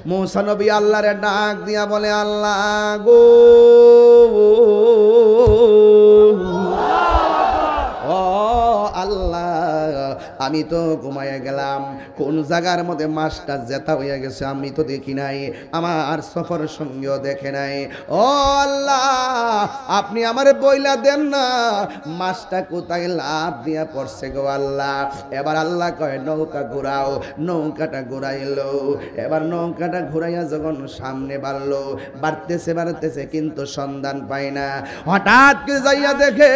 মূসা নবী আল্লাহরে ডাক দিয়া বলে, আল্লাহ গো, ও আল্লাহ, আমি তো ঘুমাইয়া গেলাম, কোন জায়গার মধ্যে মাছটা জেতা হইয়া গেছে আমি তো দেখি নাই, আমার সফর সঙ্গেও দেখে নাই। ও আল্লাহ, আপনি আমারে বইলা দেন না মাছটা কোথায় লাভ দিয়া পড়ছে গো আল্লাহ। এবার আল্লাহ কয়, নৌকা ঘুরাও। নৌকাটা ঘুরাইলো। এবার নৌকাটা ঘুরাইয়া যখন সামনে বাড়লো, বাড়তেছে কিন্তু সন্ধান পায় না। হঠাৎ করে যাইয়া দেখে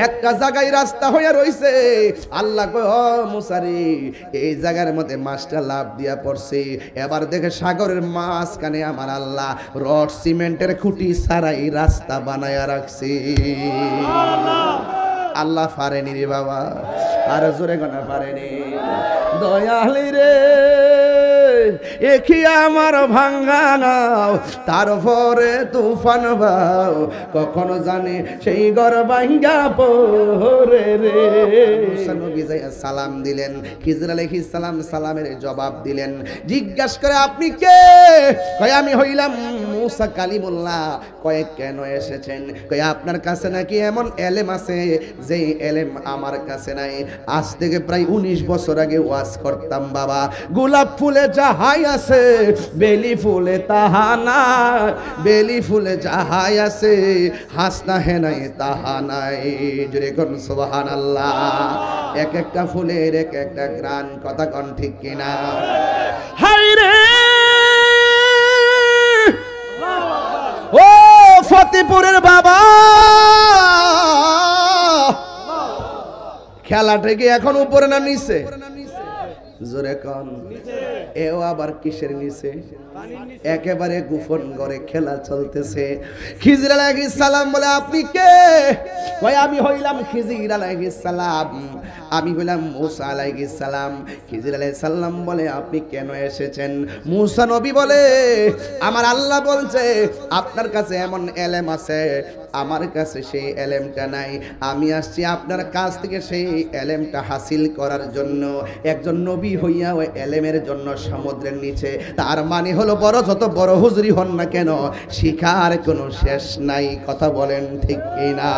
একটা জায়গায় রাস্তা হইয়া রইছে। আল্লাহ কয়, ও মূসা রে, এই জায়গার মধ্যে মাছটা লাভ দিয়া পড়ছে। এবার দেখে সাগরের মাঝখানে আমার আল্লাহ রড সিমেন্টের খুঁটি ছাড়াই রাস্তা বানায়া রাখছে। আল্লাহ পারেনি রে বাবা, আর জোরে গোনা পারেনি। দয়ালি রে, একি আমার ভাঙ্গা নাও, তারপরে তুফান ভাও, কখনো জানি সেই ঘর ভাঙ্গা পড়ে রে। মুসা নবী যাইয়া সালাম দিলেন। খিজর আলাইহিস সালাম সালামের জবাব দিলেন। জিজ্ঞাসা করে, আপনি কে? কয়, আমি হইলাম মুসা কালিমুল্লাহ। কয়, কেন এসেছেন? কয়, আপনার কাছে নাকি এমন এলেম আছে যেই এলেম আমার কাছে নাই। আজ থেকে প্রায় 19 বছর আগে ওয়াজ করতাম বাবা, গোলাপ ফুলে যাহাই আছে বেলি ফুলে তাহা নাই, বেলি ফুলে যাহাই আছে হাসনা হে নাই তাহা নাই। জোরে কোন সুবহানাল্লাহ। এক একটা ফুলের এক একটা গ্রান, কথা কোন ঠিক কিনা? হাই রে, ও ফতেপুরের বাবা, খেলাটা কি এখন উপরে না নিচে? জোরে কোন। এও আবার কিসের নিচে? একেবারে গোপন ঘরে খেলা চলতেছে। খিজির আলাইহিস সালাম বলে, আপনি কে? কয়, আমি হইলাম খিজির আলাইহিস সালাম, আমি হইলাম মুসা আলাইহিস সালাম। খিজির আলাইহিস সালাম বলে, আপনি কেন এসেছেন? মুসা নবী বলে, আমার আল্লাহ বলছে আপনার কাছে এমন এলেম আছে, আমার কাছে সেই এলেমটা নাই। আমি আসছি আপনার কাছ থেকে সেই এলেমটা হাসিল করার জন্য। একজন নবী হইয়া ওই এলেমের জন্য সমুদ্রের নিচে, তার মানে হলো বড় যত বড় হুজুরি হন না কেন, শিখার কোনো শেষ নাই। কথা বলেন ঠিক কিনা?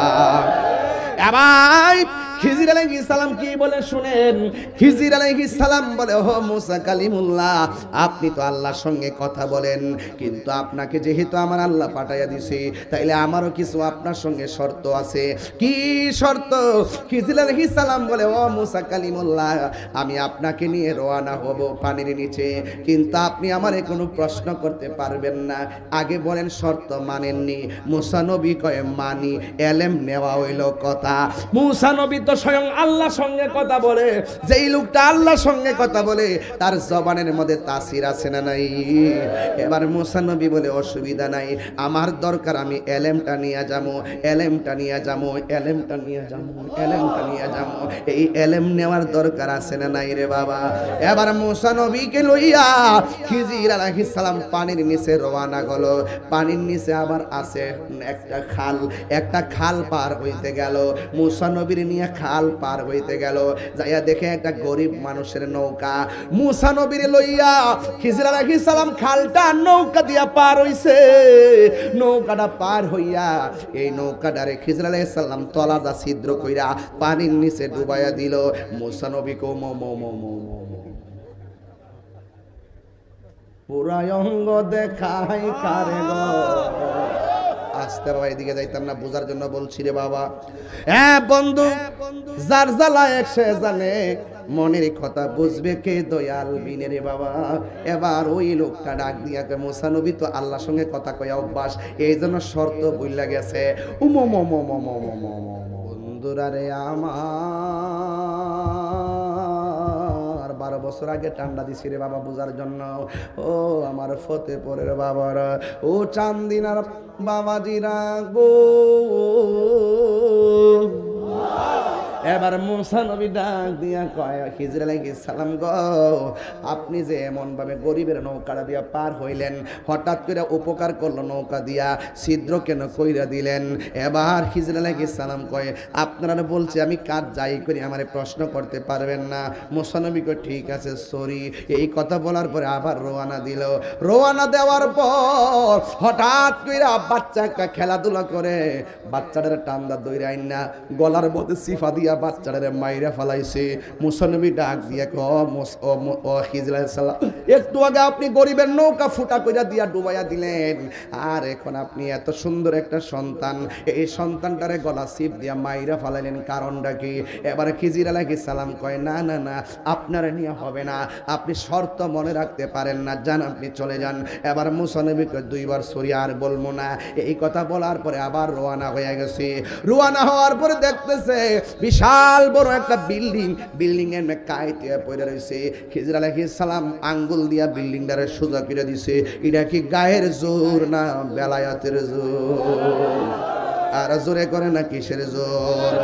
এবার খিজির আলাইহিস সালাম কি বলে শুনেন। খিজির আলাইহিস সালাম বলে, ও মুসা কালিমুল্লাহ, আপনি তো আল্লাহর সঙ্গে কথা বলেন, কিন্তু আপনাকে যেহেতু আমার আল্লাহ পাঠাইয়া দিছে, তাইলে আমারও কিছু আপনার সঙ্গে শর্ত আছে। কি শর্ত? খিজির আলাইহিস সালাম বলে, ও মুসা কালিমুল্লাহ, আমি আপনাকে নিয়ে রওনা হব পানির নিচে, কিন্তু আপনি আমারে কোনো প্রশ্ন করতে পারবেন না। আগে বলেন শর্ত মানেননি? মুসা নবী কয়, মানি। এলেম নেওয়া হইল কথা। মুসা নবী তো স্বয়ং আল্লাহর সঙ্গে কথা বলে। যেই লোকটা আল্লাহর সঙ্গে কথা বলে তার জবানের মধ্যে তাসির আছে না নাই? এবার মুসা নবী বলে, অসুবিধা নাই, আমার দরকার আমি এলেমটা নিয়ে যাবো, এলেমটা নিয়ে যাবো, এলেমটা নিয়ে যাবো, এলেমটা নিয়ে যাবো। এই এলেম নেওয়ার দরকার আছে না নাই রে বাবা? এবার মুসা নবীকে লইয়া খিজির আলাইহিস সালাম পানির নিচে রওনা গেল। পানির নিচে আবার আছে একটা খাল, একটা খাল পার হইতে গেল। মুসা নবীর নিয়ে খাল পার হইতে গেল, যাইয়া দেখে একটা গরিব মানুষের নৌকা। মুসা নবীর লইয়া খিজির আলাইহিস সালাম খালটা নৌকা দিয়া পার হইছে। নৌকাটা পার হইয়া এই নৌকাটারে খিজির আলাইহিস সালাম তলাদা ছিদ্র কইরা পানির নিচে ডুবাইয়া দিল। মুসা নবী কো মো মো মো মো পুরা অঙ্গ দেখাই কারে গো। আসতে বাবা, এদিকে যাইতাম না, বোঝার জন্য বলছি রে বাবা। হ্যাঁ বন্ধু, যার জ্বালা এক সে জানে, মনের কথা বুঝবে কে? দয়াল বিনে রে বাবা। এবার ওই লোকটা ডাক দিয়া কে, মুসা নবী তো আল্লাহর সঙ্গে কথা কয়া অভ্যাস, এই জন্য শর্ত বইলা গেছে। বন্ধুরা রে আমার, 12 বছর আগে ঠান্ডা দিছি রে বাবা বোঝার জন্য। ও আমার ফতেপুরের বাবারা, ও চান্দিনার বাবাজিরা গো, এবার মুসা নবী ডাক দিয়া কয় খিজির আলাইহিস সালাম গো আপনি যে এমন ভাবে গরিবের নৌকাটা দিয়া পার হইলেন, হঠাৎ করে উপকার করলো নৌকা দিয়া, ছিদ্র কেন কইরা দিলেন? এবার খিজির আলাইহিস সালাম কয় আপনারা বলছে আমি কাজ যাই করি আমারে প্রশ্ন করতে পারবেন না। মুসা নবী কয় ঠিক আছে সরি। এই কথা বলার পরে আবার রওনা দিল। রওনা দেওয়ার পর হঠাৎ করে বাচ্চা একটা খেলাধুলা করে বাচ্চাটারে টান্দা দইরা আইনা গলার মধ্যে সিফা দিয়া বাচ্চাটারে মাইরা ফেলাইছে। মুসা নবী ডাক দিয়ে ও খিজির আলাইহিস সালাম একটু আগে আপনি গরিবের নৌকা ফুটা কইরা দিয়া ডুবাইয়া দিলেন, আর এখন আপনি এত সুন্দর একটা সন্তান, এই সন্তানটারে গলা সিপ দিয়া মাইরা ফেলাইলেন, কারণটা কি? এবারে খিজির আলাইহিস সালাম কয় না না না আপনারা নিয়ে হবে না, আপনি শর্ত মনে রাখতে পারেন না, যান আপনি চলে যান। এবার মুসা নবী কয় দুইবার সরি আর বলবো না। এই কথা বলার পরে আবার রওনা হয়ে গেছে। রওনা হওয়ার পরে দেখতেছে বিশাল বড় একটা বিল্ডিং এর কাইতে পড়ে রয়েছে। খিজির আলাইহিস সালাম আঙ্গুল দিয়া বিল্ডিংটারে সোজা করে দিছে। এটা কি গায়ের জোর না বেলায়াতের জোর? আর জোরে করে না কিসের জোর?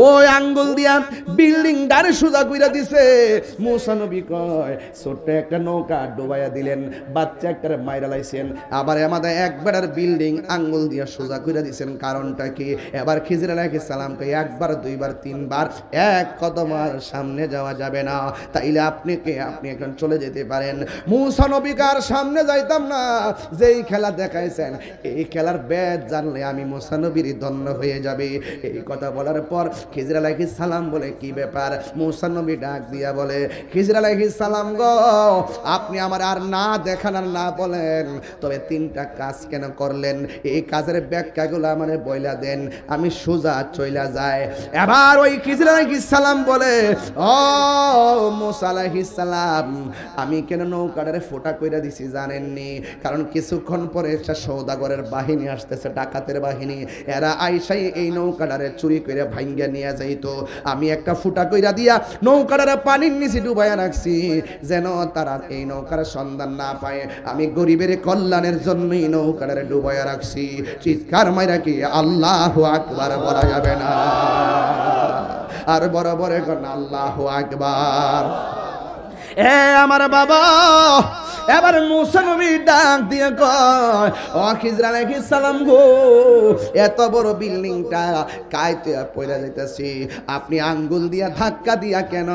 ওই আঙ্গুল দিয়া বিল্ডিং ডারে সোজা কইরা দিছে। মুসা নবী কয় ছোট্ট একটা নৌকা ডুবাইয়া দিলেন, বাচ্চা একটা মাইরা লাইছেন, আবার আমাদের একবারের বিল্ডিং আঙ্গুল দিয়া সোজা কইরা দিছেন, কারণটা কি? এবার খিজির আলাইহিস সালাম কয় একবার দুইবার তিনবার এক কদম আর সামনে যাওয়া যাবে না, তাইলে আপনি এখন চলে যেতে পারেন। মুসা নবী কার সামনে যাইতাম না, যেই খেলা দেখাইছেন এই খেলার ব্যাট জানলে আমি মুসা নবীর ধন্য হয়ে যাবে। এই কথা বলার পর খিজির আলাইহিস সালাম বলে কি ব্যাপার? মুসা নবী ডাক দিয়া বলে খিজির আলাইহিস সালাম গো আপনি আমার আর না দেখান আর না বলেন, তবে তিনটা কাজ কেন করলেন এই কাজের ব্যাখ্যাগুলো আমারে বইলা দেন, আমি সোজা চইলা যায়। এবার ওই খিজির আলাইহিস সালাম বলে ও মুসা আলাইহিস সালাম আমি কেন নৌকাটারে ফোটা কইরা দিছি জানেননি? কারণ কিছুক্ষণ পরে একটা সওদাগরের বাহিনী আসতেছে, ডাকাতের বাহিনী, এরা আইসাই এই নৌকাটারে চুরি করে ভাঙ্গা নিয়ে যাইতো। আমি একটা ফুটা কইরা দিয়া নৌকাটারে পানির নিচে ডুবাইয়া রাখছি যেন তারা এই নৌকার সন্ধান না পায়। আমি গরিবের কল্যাণের জন্যই নৌকাটারে ডুবাইয়া রাখছি। চিৎকার মাইরা কি আল্লাহু আকবার বলা যাবে না? আর বড় বড় কোন আল্লাহু আকবার। এ আমার বাবা, এবার মুসা নবী ডাক দিয়ে কয় ও খিজির আলাইহিস সালাম গো এত বড় বিল্ডিংটা কাইতে পড়ে যাইতেছি, আপনি আঙ্গুল দিয়া ধাক্কা দিয়া কেন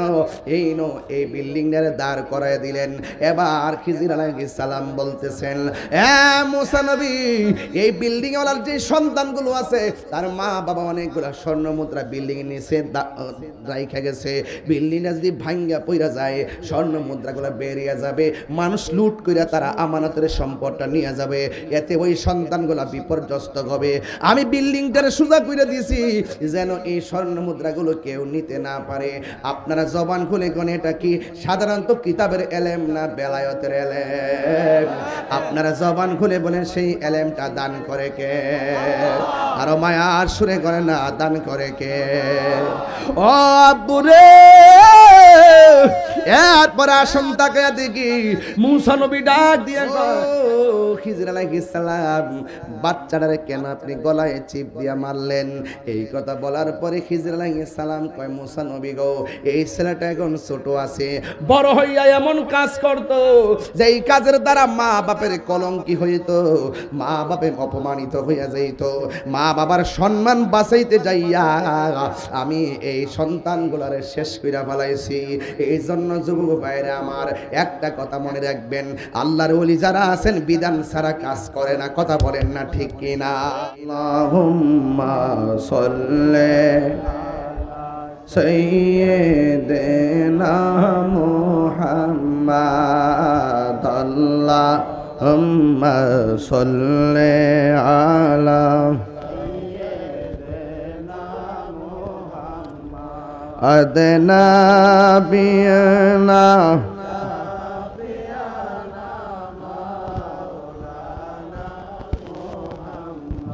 এই বিল্ডিংটারে দাঁড় করায় দিলেন? এবার খিজির আলাইহিস সালাম বলতেছেন এ মুসা নবী এই বিল্ডিং ওয়ালার যে সন্তানগুলো আছে তার মা বাবা অনেকগুলো স্বর্ণ মুদ্রা বিল্ডিং এর নিচে রাইখা গেছে। বিল্ডিংটা যদি ভাঙ্গা পড়া যায় স্বর্ণ মুদ্রাগুলো বেরিয়ে যাবে, মানুষ লুট করে তারা আমানতের সম্পদটা নিয়ে যাবে, এতে ওই সন্তানগুলা বিপর্যস্ত হবে। আমি বিল্ডিংটারে সোজা করে দিয়েছি যেন এই স্বর্ণ মুদ্রাগুলো কেউ নিতে না পারে। আপনারা জবান খুলে কোন এটা কি সাধারণত কিতাবের এলেম না বেলায়েতের এলেম? আপনারা জবান খুলে বলেন সেই এলেমটা দান করে কে? আরো মায়ার সুরে করে না দান করে কে? ও আব্বুরে এরপরে আসুন তাকে দেখি মুসা নবী ডাক দিয়ে খিজির আলাইহিস সালাম বাচ্চাটারে কেন আপনি গলায় চিপ দিয়া মারলেন? এই কথা বলার পরে খিজির আলাইহিস সালাম কয় মুসা নবী গো এই ছেলেটা এখন ছোট আছে, বড় হইয়া এমন কাজ করতো যে এই কাজের দ্বারা মা বাপের কলঙ্কি হইতো, মা বাপে অপমানিত হইয়া যাইতো, মা বাবার সম্মান বাঁচাইতে যাইয়া আমি এই সন্তানগুলারে শেষ কইরা ফেলাইছি। এই জন্য যুবক ভাইরা আমার একটা কথা মনে রাখবেন, আল্লাহর ওলি যারা আছেন বিধান ছাড়া কাজ করে না। কথা বলেন না ঠিক কিনা? আল্লাহুম্মা সাল্লি সাইয়্যিদিনা মুহাম্মাদ আল্লাহুম্মা সাল্লি আলা আদনা বিয়ানা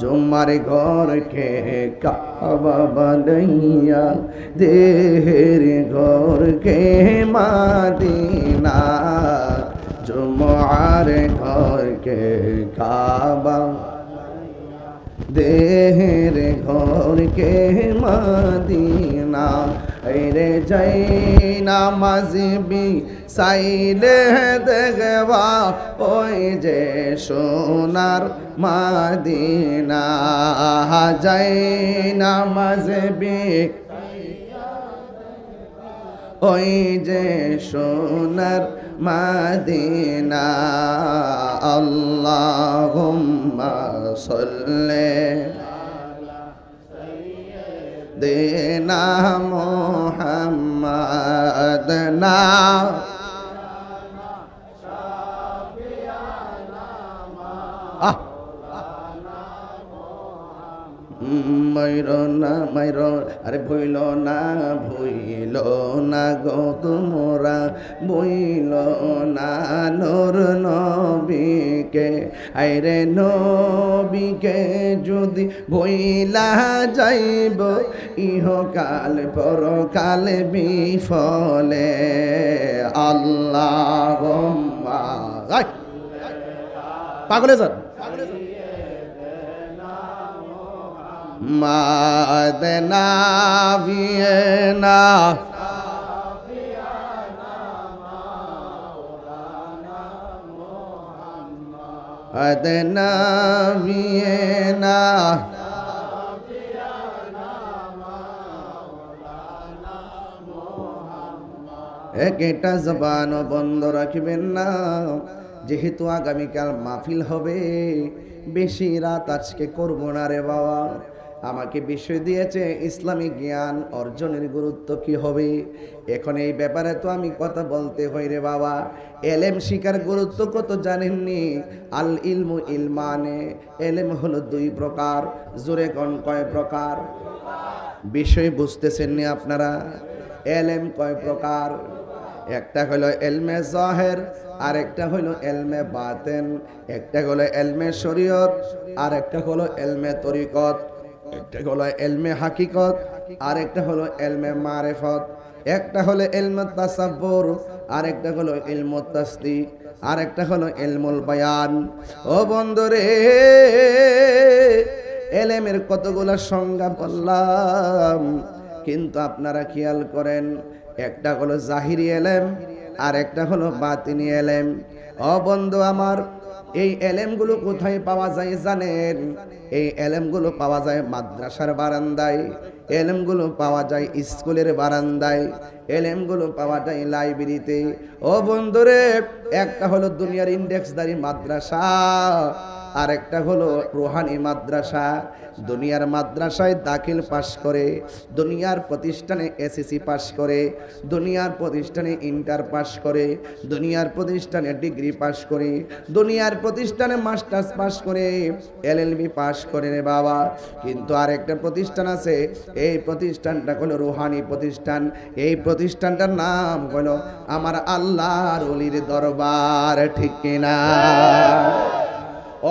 জুমার ঘর কে কাবা বানাইয়া দেহের ঘর কে মাদিনা, জুমার ঘর কে কাবা দেহের ঘরকে মদিনা রে যাই নামাজ বি সাইলে দেখবা ওই যে সোনার মদিনা যাই নামাজ বি ওই যে সোনার মদিনা আল্লাহুম্মা সাল্লি দেনা মুহাম্মদ না মাইর আরে ভইল না গো তোমরা ভইল না নূর নবীকে আইরে নবীকে যদি ভইলা যাইব ইহকাল পরকাল বিফলে আল্লাহুম্মা পাগলে যান মাদনা ভিয়েনা আদনা ভিয়েনা একটা জবান বন্ধ রাখবেন না, যেহেতু আগামীকাল মাহফিল হবে, বেশি রাত আজকে করব না রে বাবা। আমাকে বিষয় দিয়েছে ইসলামিক জ্ঞান অর্জনের গুরুত্ব কি হবে। এখন এই ব্যাপারে তো আমি কথা বলতে হই রে বাবা। এলেম শিকার গুরুত্ব কত জানেননি? আল ইলমু ইলমানে, এলেম হলো দুই প্রকার। জোরে কোন কয় প্রকার? বিষয় বুঝতেছেন নি আপনারা? এলেম কয় প্রকার? একটা হলো এলমে জাহের, আর একটা হলো এলমে বাতেন। একটা হলো এলমে শরীয়ত, আর একটা হলো এলমে তরিকত। একটা হলো এলমে হাকিকত, আর একটা হলো এলমে মারিফত। একটা হলো এলমে তাসাব্বুর, আর একটা হলো ইলমুত তাসদিক, আর একটা হলো ইলমুল বায়ান। ও বন্ধুরে, এলেমের কতগুলো সংজ্ঞা বললাম, কিন্তু আপনারা খেয়াল করেন, একটা হলো জাহিরি এলেম, আর একটা হলো বাতিনি এলেম। ও বন্ধু আমার, এই এলেমগুলো কোথায় পাওয়া যায় জানেন? এই এলেমগুলো পাওয়া যায় মাদ্রাসার বারান্দায়, এলেমগুলো পাওয়া যায় স্কুলের বারান্দায়, এলেমগুলো পাওয়া যায় লাইব্রেরিতে। ও বন্ধুরে, একটা হলো দুনিয়ার ইন্ডেক্সদারি মাদ্রাসা, আর একটা হলো রুহানি মাদ্রাসা। দুনিয়ার মাদ্রাসায় দাখিল পাশ করে, দুনিয়ার প্রতিষ্ঠানে এসএসসি পাশ করে, দুনিয়ার প্রতিষ্ঠানে ইন্টার পাশ করে, দুনিয়ার প্রতিষ্ঠানে ডিগ্রি পাশ করে, দুনিয়ার প্রতিষ্ঠানে মাস্টার্স পাশ করে, এলএলবি পাশ করে রে বাবা। কিন্তু আরেকটা প্রতিষ্ঠান আছে, এই প্রতিষ্ঠানটা হলো রুহানি প্রতিষ্ঠান। এই প্রতিষ্ঠানটার নাম হলো আমার আল্লাহর ওলির দরবার। ঠিক কিনা?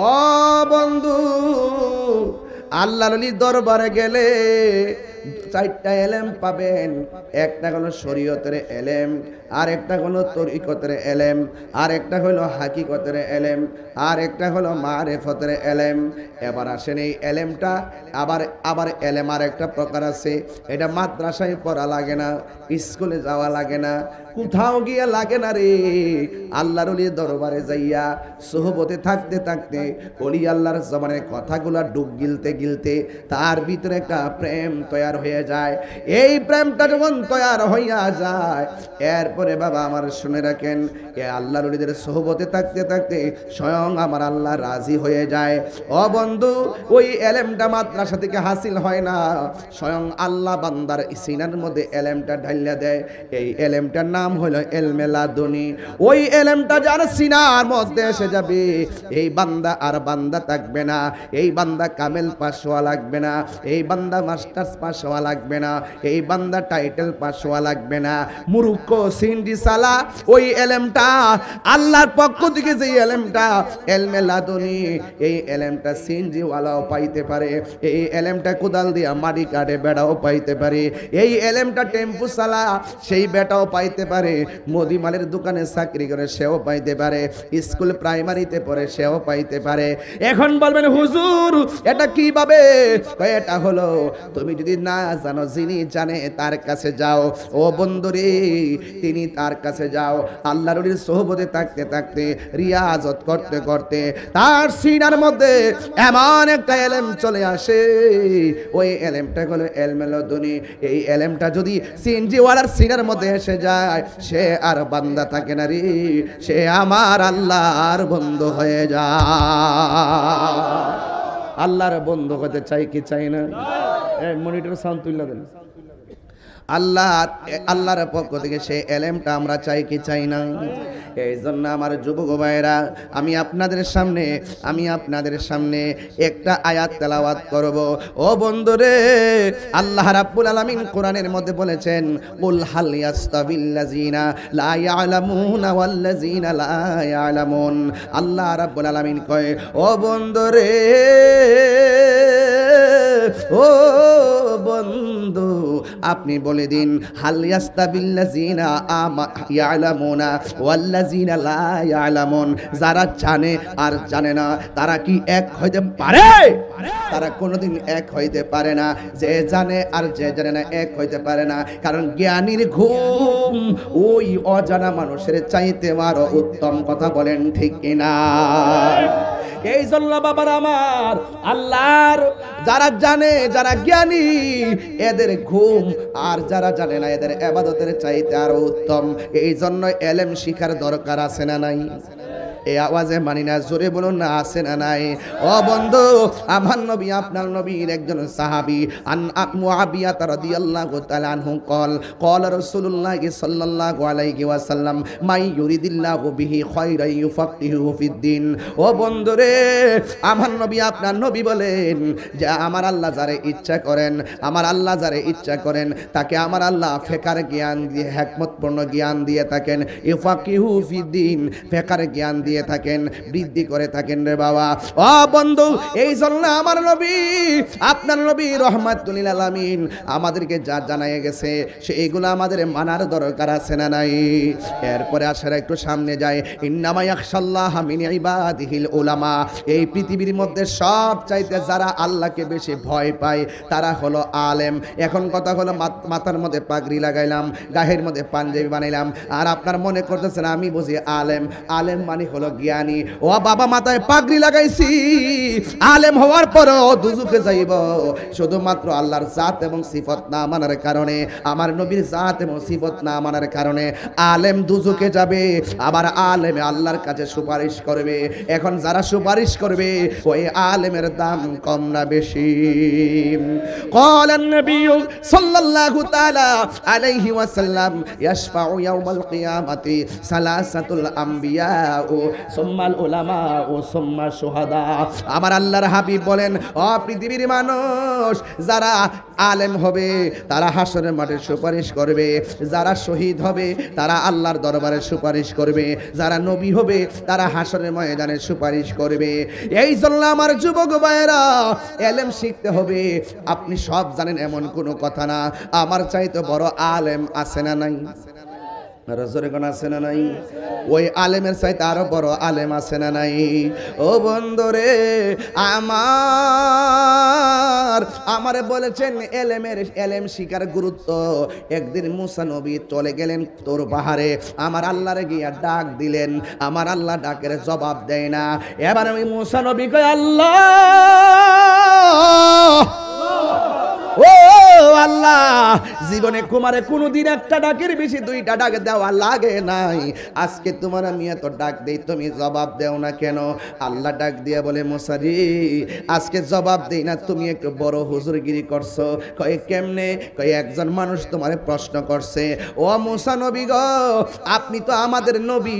ও বন্ধু, আল্লাহর ওলির দরবারে গেলে চারটা এলেম পাবেন। একটা হলো শরীয়তের এলেম, আর একটা হলো তরিকতের এলেম, আর একটা হলো হাকিকতের এলেম, আর একটা হলো মারিফতের এলেম। এবার আসেন, এই এলেমটা আবার এলেম আর একটা প্রকার আছে। এটা মাদ্রাসায় পড়া লাগে না, স্কুলে যাওয়া লাগে না, কোথাও গিয়ে লাগে না রে। আল্লাহর ওলির দরবারে যাইয়া সোহবতে থাকতে থাকতে ওলি আল্লাহর জবানের কথাগুলা ডুব গিলতে গিলতে তার ভিতরে একটা প্রেম তৈয়ার হয়ে যায়। এই প্রেমটা যখন তৈয়ার হইয়া যায়, এরপরে বাবা আমার শুনে রাখেন, এ আল্লাহর ওলিদের সোহবতে থাকতে থাকতে স্বয়ং আমার আল্লাহ রাজি হয়ে যায়। ও বন্ধু, ওই এলেমটা মাদ্রাসা থেকে হাসিল হয় না, স্বয়ং আল্লাহ বান্দার সিনার মধ্যে এলেমটা ঢাইলা দেয়। এই এলেমটার নাম হলো এলমে লাদুনি। ওই এলেমটা যার সিনার মধ্যে এসে যাবে, এই বান্দা আর বান্দা থাকবে না, এই বান্দা কামেল পাস হওয়া লাগবে না, এই বান্দা মাস্টার্স পাস পাস হওয়া লাগবে না, এই বান্দা টাইটেল পাস হওয়া লাগবে না। মূর্খ সিন্ডি সালা ওই এলেমটা আল্লাহর পক্ষ থেকে, যে এলেমটা এলমে লাদুনি, এই এলেমটা সিনজি ওয়ালাও পাইতে পারে, এই এলেমটা কোদাল দিয়া মাটি কাটে বেড়াও পাইতে পারে, এই এলেমটা টেম্পু সালা সেই বেটাও পাইতে পারে, মুদিমালের দোকানে চাকরি করে সেও পাইতে পারে, স্কুল প্রাইমারিতে পড়ে সেও পাইতে পারে। এখন বলবেন হুজুর এটা কিভাবে? এটা হলো, তুমি যদি না জানো, যিনি জানে তার কাছে যাও। ও বন্ধুরে, তিনি তার কাছে যাও। আল্লাহর ওলির সোহবতে থাকতে থাকতে, রিয়াজত করতে করতে তার সিনার মধ্যে এমন একটা এলেম চলে আসে, ওই এলেমটা হলো এলমে লাদুনি। এই এলেমটা যদি সিনজিওয়ালার সিনার মধ্যে এসে যায়, সে আর বান্দা থাকে না রে, সে আমার আল্লাহর বন্ধু হয়ে যায়। আল্লাহর বন্ধু হতে চাই কি চাই না? মনিটর সাউন্ড তুলে দেন। আল্লাহর পক্ষ থেকে সেই এলেমটা আমরা চাই কি চাই না? এই জন্য আমার যুবক ভাইরা, আমি আপনাদের সামনে একটা আয়াত তেলাওয়াত করব। ও বন্ধুরে, আল্লাহ রাব্বুল আলামিন কোরআনের মধ্যে বলেছেন, কুল হাল ইয়াস্তাবিল্লাযিনা লা ইয়ালামুনা ওয়াল্লাযিনা লা ইয়ালামুন। আল্লাহ রাব্বুল আলামিন কয়, ও বন্ধুরে, ও বন্ধু, আপনি বলে দিন, হাল ইয়াস্তাবিল্লাযিনা ইয়ালামুনা ওয়াল্লাযিনা লা ইয়ালামুন। যারা জানে আর জানে না, তারা কি এক হইতে পারে? তারা কোনোদিন এক হইতে পারে না। যে জানে আর যে জানে না এক হইতে পারে না, কারণ জ্ঞানীর ঘুম ওই অজানা মানুষের চাইতে আরো উত্তম। কথা বলেন ঠিক কিনা? এই জন্য বাবার আমার, আল্লাহর যারা জানে, যারা জ্ঞানী, এদের ঘুম আর যারা জানে না এদের ইবাদতের চাইতে আরো উত্তম। এই জন্য এলেম শিখার দরকার আছে না নাই? এই আওয়াজে মানি না, জোরে বলুন না, আছে না নাই? ও বন্ধু, আমার নবী, আপনার নবীর একজন সাহাবী, আন মুআবিয়া রাদিয়াল্লাহু তাআলা আনহু قال رسول الله صلى الله عليه وسلم মাই ইউরিদিল্লাহু বিহি খায়রান ইউফাক্কিহু ফিদ্দিন। ও বন্ধুরে, আমার নবী, আপনার নবী বলেন যে আমার আল্লাহ যারে ইচ্ছা করেন, আমার আল্লাহ যারে ইচ্ছা করেন, তাকে আমার আল্লাহ ফিকার জ্ঞান দিয়ে, হিকমতপূর্ণ জ্ঞান দিয়ে থাকেন। ইউফাক্কিহু ফিদ্দিন, ফিকার জ্ঞান দিয়ে থাকেন, বৃদ্ধি করে থাকেন রে বাবা। ও বন্ধু, এই জন্য আমার নবী, আপনার নবী রহমাতুল লিল আলামিন আমাদেরকে যা জানায় গেছে, সেইগুলো আমাদের মানার দরকার আছে না নাই? এরপরে আসার একটু সামনে যায়, ইন্নামা ইয়াখশাল্লাহ মিন ইবাদিহিল উলামা। এই পৃথিবীর মধ্যে সব চাইতে যারা আল্লাহকে বেশি ভয় পায়, তারা হলো আলেম। এখন কথা হলো, মাথার মধ্যে পাগড়ি লাগাইলাম, গায়ের মধ্যে পাঞ্জাবি বানাইলাম, আর আপনার মনে করতেছেন আমি বুঝি আলেম। আলেম মানে হলো জ্ঞানী। ও বাবা, মাথায় পাগড়ি লাগাইছি, আলেম হওয়ার পরও দুজুকে যাইব শুধুমাত্র আল্লাহর জাত এবং সিফত না মানার কারণে, আমার নবীর জাত এবং সিফত না মানার কারণে আলেম দুজুকে যাবে। আবার আলেমে আল্লাহর কাছে সুপারিশ করবে। এখন যারা সুপারিশ করবে, ওই আলেমের দাম কম না বেশি? قال النبي صلى الله تعالى عليه وسلم يشفع يوم القيامة ثلاثة الأنبياء সুম্মাল উলামা ও সুম্মা শুহাদা। আমার আল্লাহর হাবিব বলেন, ও পৃথিবীর মানুষ, যারা আলেম হবে তারা হাসরের মাঠে সুপারিশ করবে, যারা শহীদ হবে তারা আল্লাহর দরবারে সুপারিশ করবে, যারা নবী হবে তারা হাসরের ময়দানে সুপারিশ করবে। এই জন্য আমার যুবক ভাইয়েরা, এলেম শিখতে হবে। আপনি সব জানেন এমন কোনো কথা না। আমার চাইতে বড় আলেম আছে না নাই? আছে না নাই? ওই আলেমের চাইতে আরো বড় আলেম আছে না নাই? ও বন্ধুরে আমারে বলেছেন এলেম শিকার গুরুত্ব। একদিন মুসা নবী চলে গেলেন তোর পাহাড়ে, আমার আল্লাহরে গিয়া ডাক দিলেন, আমার আল্লাহ ডাকের জবাব দেয় না। এবার আমি মুসা নবী কই, আল্লাহ, ও আল্লাহ, জীবনে কুমারে কোনদিন একটা ডাকের বেশি দুইটা ডাক দেওয়া লাগে নাই। আজকে তোমার আমি এত ডাক দেই, তুমি জবাব দেও না কেন? আল্লাহ ডাক দিয়ে বলে, মুসা রে, আজকে জবাব দেই না, তুমি একটু বড় হুজুরগিরি করছো। কয় কেমনে? কয় একজন মানুষ তোমারে প্রশ্ন করছে, ও মুসা নবী গো, আপনি তো আমাদের নবী,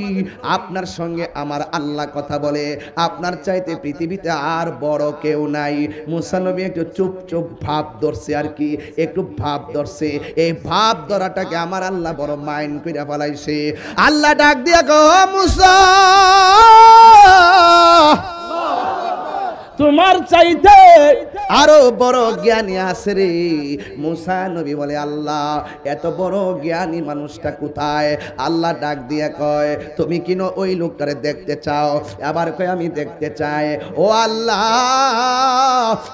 আপনার সঙ্গে আমার আল্লাহ কথা বলে, আপনার চাইতে পৃথিবীতে আর বড় কেউ নাই। মুসা নবী একটু চুপ চুপ ভাব ধরছে আর কি। একটু ভাব ধরছে, এই ভাব ধরাটাকে আমার আল্লাহ বড় মাইন্ড কইরা ফেলাইছে। আল্লাহ ডাক দিয়া গো মুসা, তোমার চাইতে আরো বড় জ্ঞানী আছে রে। মুসা নবী বলে আল্লাহ এত বড় জ্ঞানী মানুষটা কোথায়? আল্লাহ ডাক দিয়া কয় তুমি কিনো ওই লোকটারে দেখতে চাও? আবার কয় আমি দেখতে চাই। ও আল্লাহ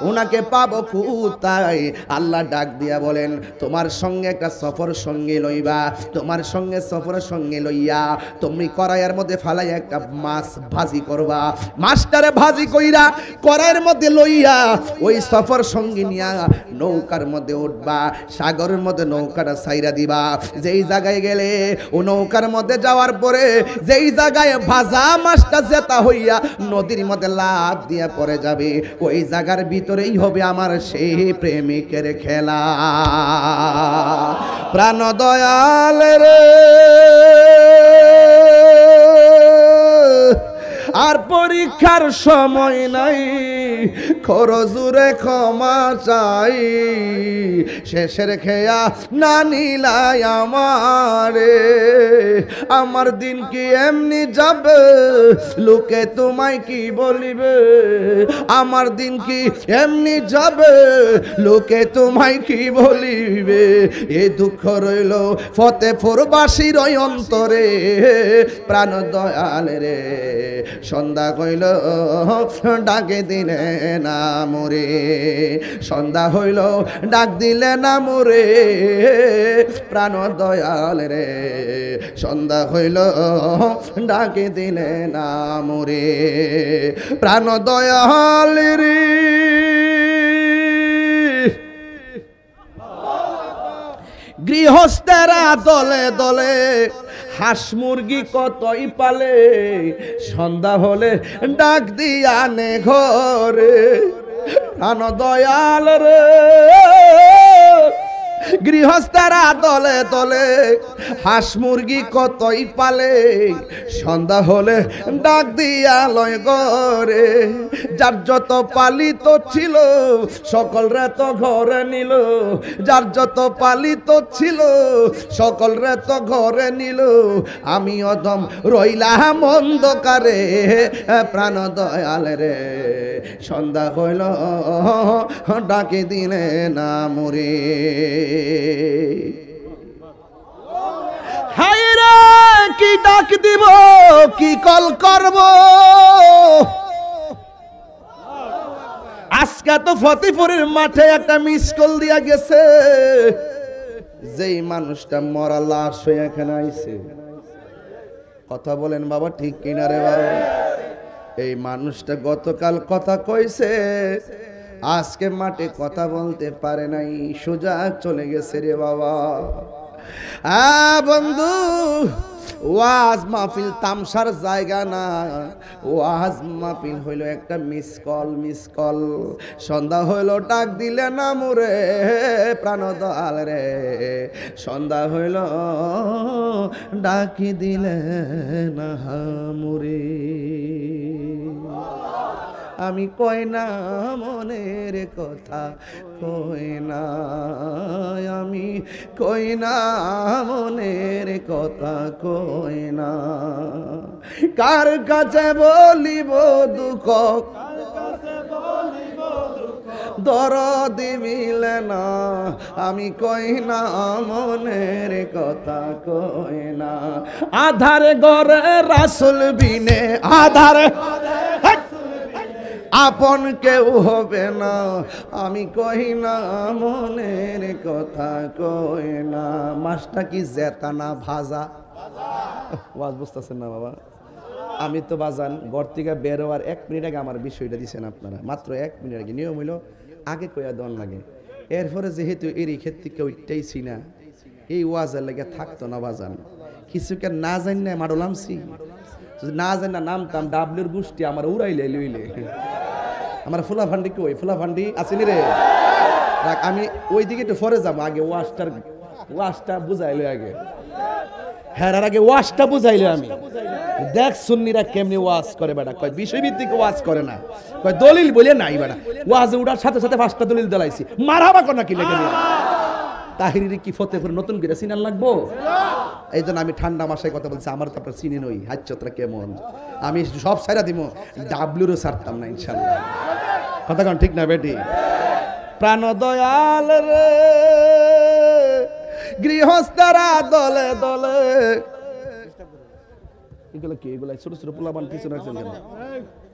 ওনাকে পাবো কোথায়? আল্লাহ ডাক দিয়া বলেন তোমার সঙ্গে একটা সফর সঙ্গে লইবা, তোমার সঙ্গে সফর সঙ্গে লইয়া তুমি কড়াইয়ের মধ্যে ফালাই একটা মাছ ভাজি করবা, মাছটারে ভাজি কইরা কড়াইয়ের মধ্যে লইয়া ওই সফর সঙ্গী নিয়া নৌকার মধ্যে উঠবা, সাগরের মধ্যে নৌকাটা ছাইরা দিবা। যেই জায়গায় গেলে ও নৌকার মধ্যে যাওয়ার পরে যেই জায়গায় ভাজা মাছটা জেতা হইয়া নদীর মধ্যে লাফ দিয়া পড়ে যাবে, ওই জায়গার ভিতরেই হবে আমার সেই প্রেমিকের খেলা। প্রাণ দয়াল রে আর পরীক্ষার সময় নাই, খরজুরে ক্ষমা চাই, শেষের খেয়া না নিলাই আমারে। আমার দিন কি এমনি যাবে, লোকে তোমায় কি বলিবে? আমার দিন কি এমনি যাবে, লোকে তোমায় কি বলিবে? এ দুঃখ রইল ফতেপুরবাসীর অন্তরে। প্রাণ দয়াল রে সন্ধ্যা হইল ডাকে দিলে না মোরে, সন্ধ্যা হইল ডাক দিলে না মোরে। প্রাণ দয়াল রে সন্ধ্যা হইল ডাকে দিলে না মোরে। প্রাণ দয়াল রে গৃহস্থেরা দলে দলে হাঁস মুরগি কতই পালে, সন্ধ্যা হলে ডাক দিয়া নে ঘরে। প্রাণ দয়াল রে গৃহস্থেরা দলে দলে হাঁস মুরগি কতই পালে, সন্ধ্যা হলে ডাক দিয়া লয় ঘরে। যার যত পালিত ছিল সকলরে তো ঘরে নিল, যার যত পালিত ছিল সকলরে তো ঘরে নিল। আমি অদম রইলাম অন্ধকারে। প্রাণ দয়াল রে সন্ধ্যা হইল ডাকে দিলে না মোরে। হায় রে কি ডাক দিব, কি কল করব? আজকে তো ফতেপুরের মাঠে একটা মিস কল দিয়া গেছে, যেই মানুষটা মরা লাশ হয়ে এখানে আইছে। কথা বলেন বাবা ঠিক কিনা রে বাবা? এই মানুষটা গতকাল কথা কইছে, আজকে মাঠে কথা বলতে পারে নাই, সোজা চলে গেছে রে বাবা। বন্ধু ওয়াজ মাহফিল তামসার জায়গা না, ওয়াজ মাহফিল হইল একটা মিস কল। মিস কল সন্ধ্যা হইল ডাক দিলে না মোরে। প্রাণ দয়াল রে সন্ধ্যা হইল ডাকি দিলে না মোরে। আমি কই না মনের কথা, কই না আমি, কই না মনের কথা, কই না কার কাছে বলিব দুঃখ, দরদ মিলে না। আমি কই না মনের কথা, কই না। আধার ঘরে রাসূল বিনে আধার আপন কেউ হবে না। আমি কই না মনের কথা, কই না। মাছটা কি জেতা না ভাজা? ওয়াজ বুঝতেছেন না বাবা? আমি তো বাজান ঘর থেকে বের হওয়ার 1 মিনিট আগে আমার বিষয়টা দিচ্ছেন আপনারা, মাত্র 1 মিনিট আগে। নিয়ম হইল আগে কইয়া দেওয়ার লাগে। এরপরে যেহেতু এরই ক্ষেত্রে কেউ উঠতেইছি না, এই ওয়াজের লেগে থাকতো না বাজান। কিছুকে না জানি না মাডলামছি, না জানি না নামতাম ডাবলুর গোষ্ঠী আমার উড়াইলে লইলে। আমার ফুলা ফান্ডি কই? ফুলা ফান্ডি আসেনি রে? আমি ওই দিকে একটু পরে যাবো, আগে ওয়াশটা বুঝাইলো আগে। হ্যাঁ আগে ওয়াশটা বুঝাইলো আমি। দেখ সুন্নিরা কেমনি ওয়াজ করে বেটা, কয় বিষয়ভিত্তিক ওয়াজ করে না, কয় দলিল বলে নাই বেটা। ওয়াজে উঠার সাথে সাথে 5টা দলিল দিলাইছি, মারহাবা কোন কি লেগে তাহিরি কি ফতেপুর নতুন করে চিনার লাগবো? এই জন্য আমি ঠান্ডা মাসে কথা বলছি, আমার তো আপনার চিনি নই হাচ্ছতরা কেমন, আমি সব সাইরা দিব, ডাবলুরও ছাড়তাম না ইনশাল্লাহ। কথা কন ঠিক না বেটি? প্রাণ দয়াল রে গৃহস্থরা দলে দলে, এগুলো কি? এগুলো ছোট ছোট পোলাপান পিছনে রাখছেন কেন?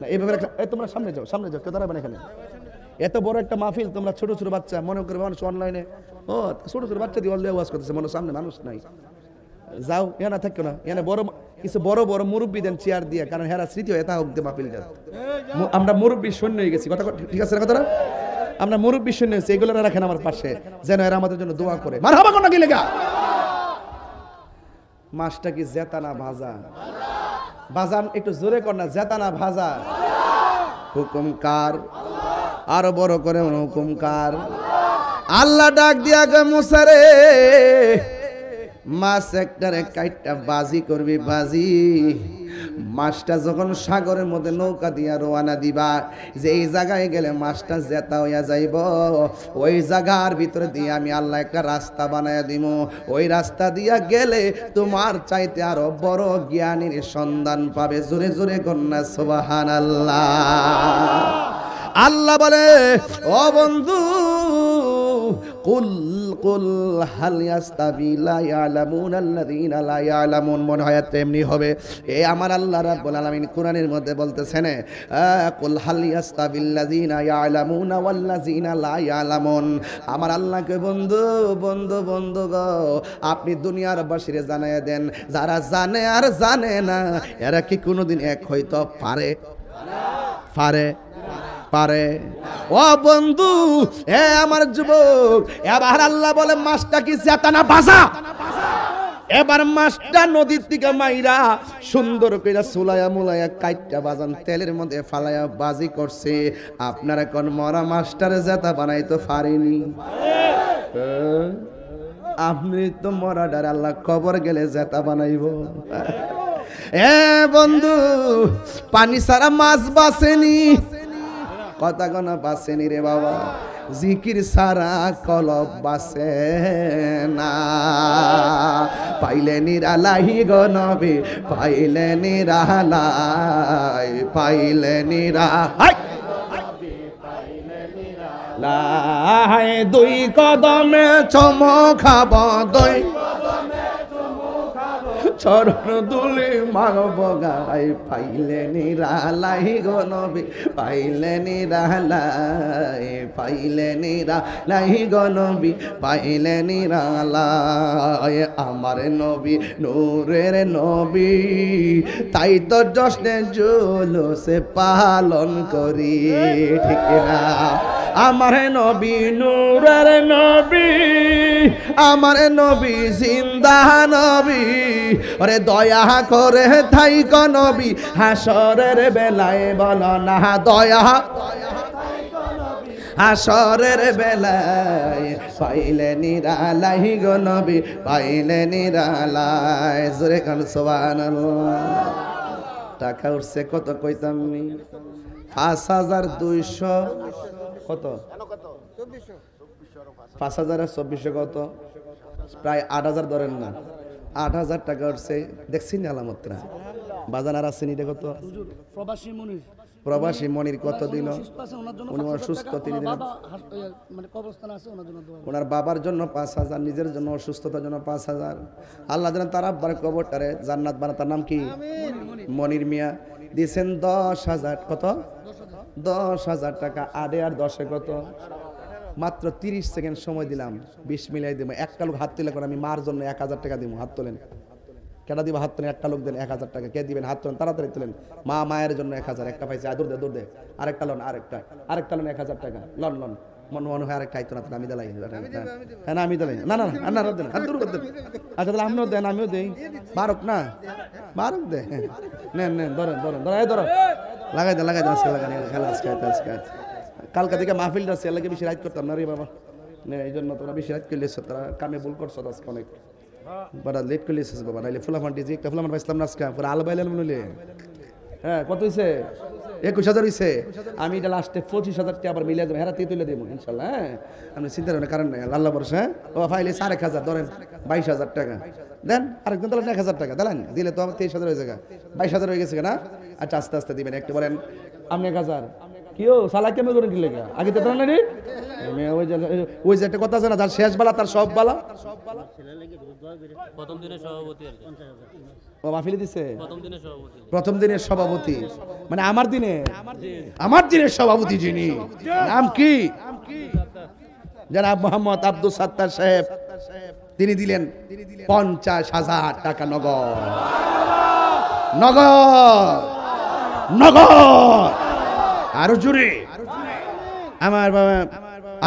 না এইভাবে তোমরা সামনে যাও, সামনে যাও, কেউ দাঁড়াবেন এখানে। এত বড় একটা মাহফিল, তোমরা ছোট ছোট বাচ্চা মনে করে মানুষ অনলাইনে ও ছোট ছোট বাচ্চা দিয়ে অল্লে ওয়াজ করতেছে, মনে সামনে মানুষ নাই। যাও এনা থাকো না, এনে বড় কিছু বড় বড় মুরব্বী দেন চেয়ার দিয়ে, কারণ হেরা স্মৃতি হয় তা হোক দে মাহফিল যান। আমরা মুরব্বী সৈন্য হয়ে গেছি, কথা ঠিক আছে না কথাটা? আমরা মুরব্বী সৈন্য হয়েছি, এগুলো রাখেন আমার পাশে, যেন এরা আমাদের জন্য দোয়া করে। মারহাবা কোন না গেলে গা। মাছটা কি জেতা না ভাজা? বাজান একটু জোরে কর না, জেতা না ভাজা? হুকুম কার? আরো বড় করে হুকুম কার? আল্লাহ ডাক দিয়া গে মুসা রে, মাছ একটারে কাইটটা বাজি করবি বাজি। মাছটা যখন সাগরের মধ্যে নৌকা দিয়া রওনা দিবা, যে এই জায়গায় গেলে মাছটা জেতা হইয়া যাইব, ওই জায়গার ভিতরে দিয়ে আমি আল্লাহ একটা রাস্তা বানাইয়া দিব। ওই রাস্তা দিয়া গেলে তোমার চাইতে আরো বড় জ্ঞানীর সন্ধান পাবে। জোরে জোরে কন্যা সুবহানাল্লাহ। আল্লাহ বলে, ও বন্ধু কুল কুল হাল ইয়াস্তাবি লা ইয়ালামুন আল্লাযীনা লা ইয়ালামুন। মনে হয় তেমনি হবে। এ আমার আল্লাহ রাব্বুল আলামিন কোরআনের মধ্যে বলতেছেন, কুল হাল ইয়াস্তাবিল্লাযীনা ইয়ালামুনা ওয়াল্লাযীনা লা ইয়ালামুন। আমার আল্লাহকে বন্ধু বন্ধু বন্ধু গো, আপনি দুনিয়ার বাসীরে জানাইয়া দেন, যারা জানে আর জানে না এরা কি কোনোদিন এক হইতে পারে? পারে? পারে? ও বন্ধু, এ আমার যুবক, এবার আল্লাহ বলে মাছটা কি জেতা না ভাজা? এবার মাছটা নদীর থেকে মাইরা সুন্দর কইরা সুলাইয়া মুলাইয়া কাইটটা বাজান তেলের মধ্যে ফালাইয়া বাজি করছে। আপনারা কোন মরা মাছটারে জেতা বানাইতে পারেনি? আপনি তো মরা ডারে আল্লাহ কবর গেলে জেতা বানাইব। এ বন্ধু, পানি ছাড়া মাছ বাসেনি, কথা কোনা বাসেনি রে বাবা। জিকির সারা কলব বাসে না। পাইলে নিরালাই গো নবী, পাইলে নিরালাই, পাইলে নিরালাই, দুই কদমে চমকাব, দুই চরণ দুলি মারব গাই, পাইলে নিরালাই গো নবী, পাইলে নিরালাই, পাইলে নিরালাই গো নবী, পাইলে নিরালাই। আমার নবী নূরের নবী, তাই তো জশ্নে জুলুসে পালন করি, ঠিক না? আমার নবী নূরের নবী, আমার নবী জিন্দা নবী, ওরে দয়া করে থাইক নবী হাসরের বেলায়, বলো না দয়া হাসরের বেলায়, পাইলে নিরালাই গো নবী, পাইলে নিরালাই। জোরে কান সুবহানাল্লাহ। টাকা উঠছে কত কইতাম নি? 5200 কত? 5000 আর 2400 কত? প্রায় 8000 ধরেন না, 8000 টাকা উঠছে। দেখছেন আলামতরা বাজান আর আসেন। এটা কত? প্রবাসী মনির কত দিল? উনি অসুস্থ, তিনি দিলেন। ওনার বাবার জন্য 5000, নিজের জন্য অসুস্থতার জন্য 5000। আল্লাহ যেন তার আব্বার কবরটারে জান্নাত বানা। তার নাম কি? মনির মিয়া। দিয়েছেন 10,000। কত? 10,000 টাকা। আড়ে আর 10-এ কত? মাত্র 30 সেকেন্ড সময় দিলাম, 20 মিলাই দেবো। একটা লোক হাত তুলে করে আমি মার জন্য 1000 টাকা দিব। হাত তোলেন। কেটা দিব? হাত তোলেন। একটা লোক দেন 1000 টাকা। কে দিবেন? হাত তোলেন, তাড়াতাড়ি তোলেন। মা মায়ের জন্য 1000। একটা পাইছে, দূর দে দূর দে। আরেকটা লোন, আরেকটা লোন 1000 টাকা। লন লন মনে হয় আরেকটা আইতো না, আমি দিলাই। হ্যাঁ না আমি দিলাই না, না না দেন, দূর করে দেন। আচ্ছা তাহলে আপনিও দেন, আমিও দেই। বারক না, বারক দে। নেন নেন, ধরেন ধরেন ধরেন, ধরো, লাগাই দেন লাগাই দেন। আজকে লাগানি খেলা, আজকে কালকা থেকে মাহফিলটা আছে, এলাকে বেশি রাইট করতাম না রে বাবা। এই জন্য তোমরা বেশি রাইট করলে তারা কামে ভুল করছো আজকে অনেক। বড় লেট করলে বাবা, নাইলে ফুলাফান্টি যে একটা ফুলাফান পাইছিলাম না আজকে, পুরো আল বাইলাম নইলে। হ্যাঁ কত হয়েছে? 21,000 হইছে। আমি এটা লাস্টে 25,000 টাকা আবার মিলিয়ে দেবো, হেরাতেই তুলে দেবো ইনশাল্লাহ। হ্যাঁ, আপনি চিন্তা করেন কারণ নাই, আল্লাহ ভরসা। হ্যাঁ, ও ফাইলে 4,000 ধরেন, 22,000 টাকা দেন। আরেকজন তাহলে 1,000 টাকা দিলেন, দিলে তো আমার 23,000 হয়ে যাবে, 22,000 হয়ে গেছে না? আচ্ছা আস্তে আস্তে দিবেন, একটু বলেন আপনি 1,000 কিও সালা কেমন করেন কি লেখা আগে তো না রে। ওই যে একটা কথা আছে না, যার শেষ বেলা তার সব বেলা। প্রথম দিনের সভাপতি আর কি। ও মাহফিলে দিছে প্রথম দিনের সভাপতি। প্রথম দিনের সভাপতি, মানে আমার দিনের সভাপতি যিনি, নাম কি? জনাব মোহাম্মদ আব্দুল সাত্তার সাহেব, তিনি দিলেন 50,000 টাকা নগদ। নগদ নগদ আরো জোরে। আমার বাবা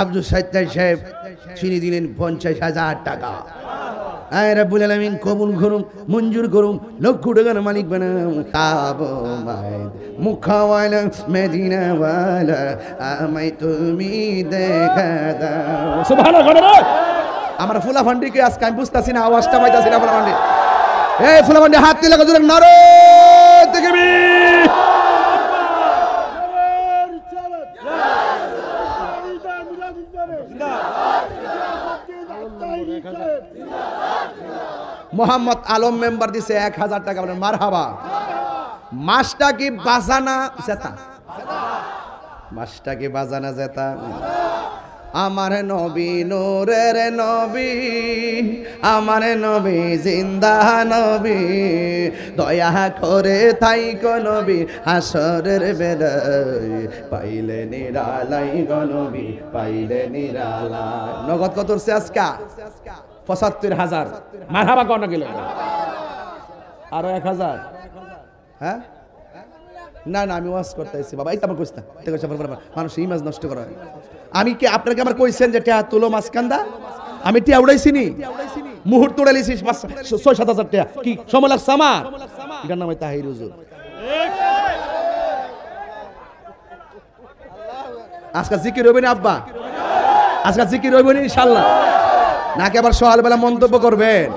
আব্দুল সাত্তার সাহেব তিনি দিলেন 50,000 টাকা। আয় রাব্বুল আলামিন কবুল করুন, মঞ্জুর করুন, লক্ষ টাকার মালিক বানাও। কাবায় মুখাওয়ালা মদিনাওয়ালা আমায় তুমি দেখা দাও। সুবহানাল্লাহ। আমার ফুলা ফান্ডিকে আজকে আমি বুঝতাছি না, আওয়াজটা পাইতাছি না। ফুলা ফান্ডি, এই ফুলা ফান্ডি হাত তুলে জোরে নারে তাকবীর। মোহাম্মদ আলম মেম্বার দিছে 1,000 টাকা, বলেন মারহাবা। মাসটা কি বাজানা জেতা? মাসটা কি বাজানা জেতা? আমার নবী নূরের নবী, আমার নবী জিন্দা নবী, দয়া করে থাইকো নবী হাসরের বেলায়, পাইলে নিরালাই গো নবী, পাইলে নিরালাই। নগদ কত হচ্ছে আজকা? 75,000। মারহাবা কোন গেল? আরো 1,000। হ্যাঁ না না, আমি ওয়াজ করতেছি বাবা, এই তো আমার কইছ না, মানুষ ইমেজ নষ্ট করে। আমি কি আপনাকে আমার কইছেন যে টিয়া তুলো মাসকান্দা? আমি টিয়া উড়াইছি নি, মুহূর্ত উড়াইছি 6-7 হাজার টাকা। কি সময় লাগছে আমার? এটার নাম তাহির হুজুর। আজকে জিকির হইবে না আব্বা? আজকে জিকির হইবে না ইনশাআল্লাহ? নাকি আবার সকালবেলা মন্তব্য করবেন?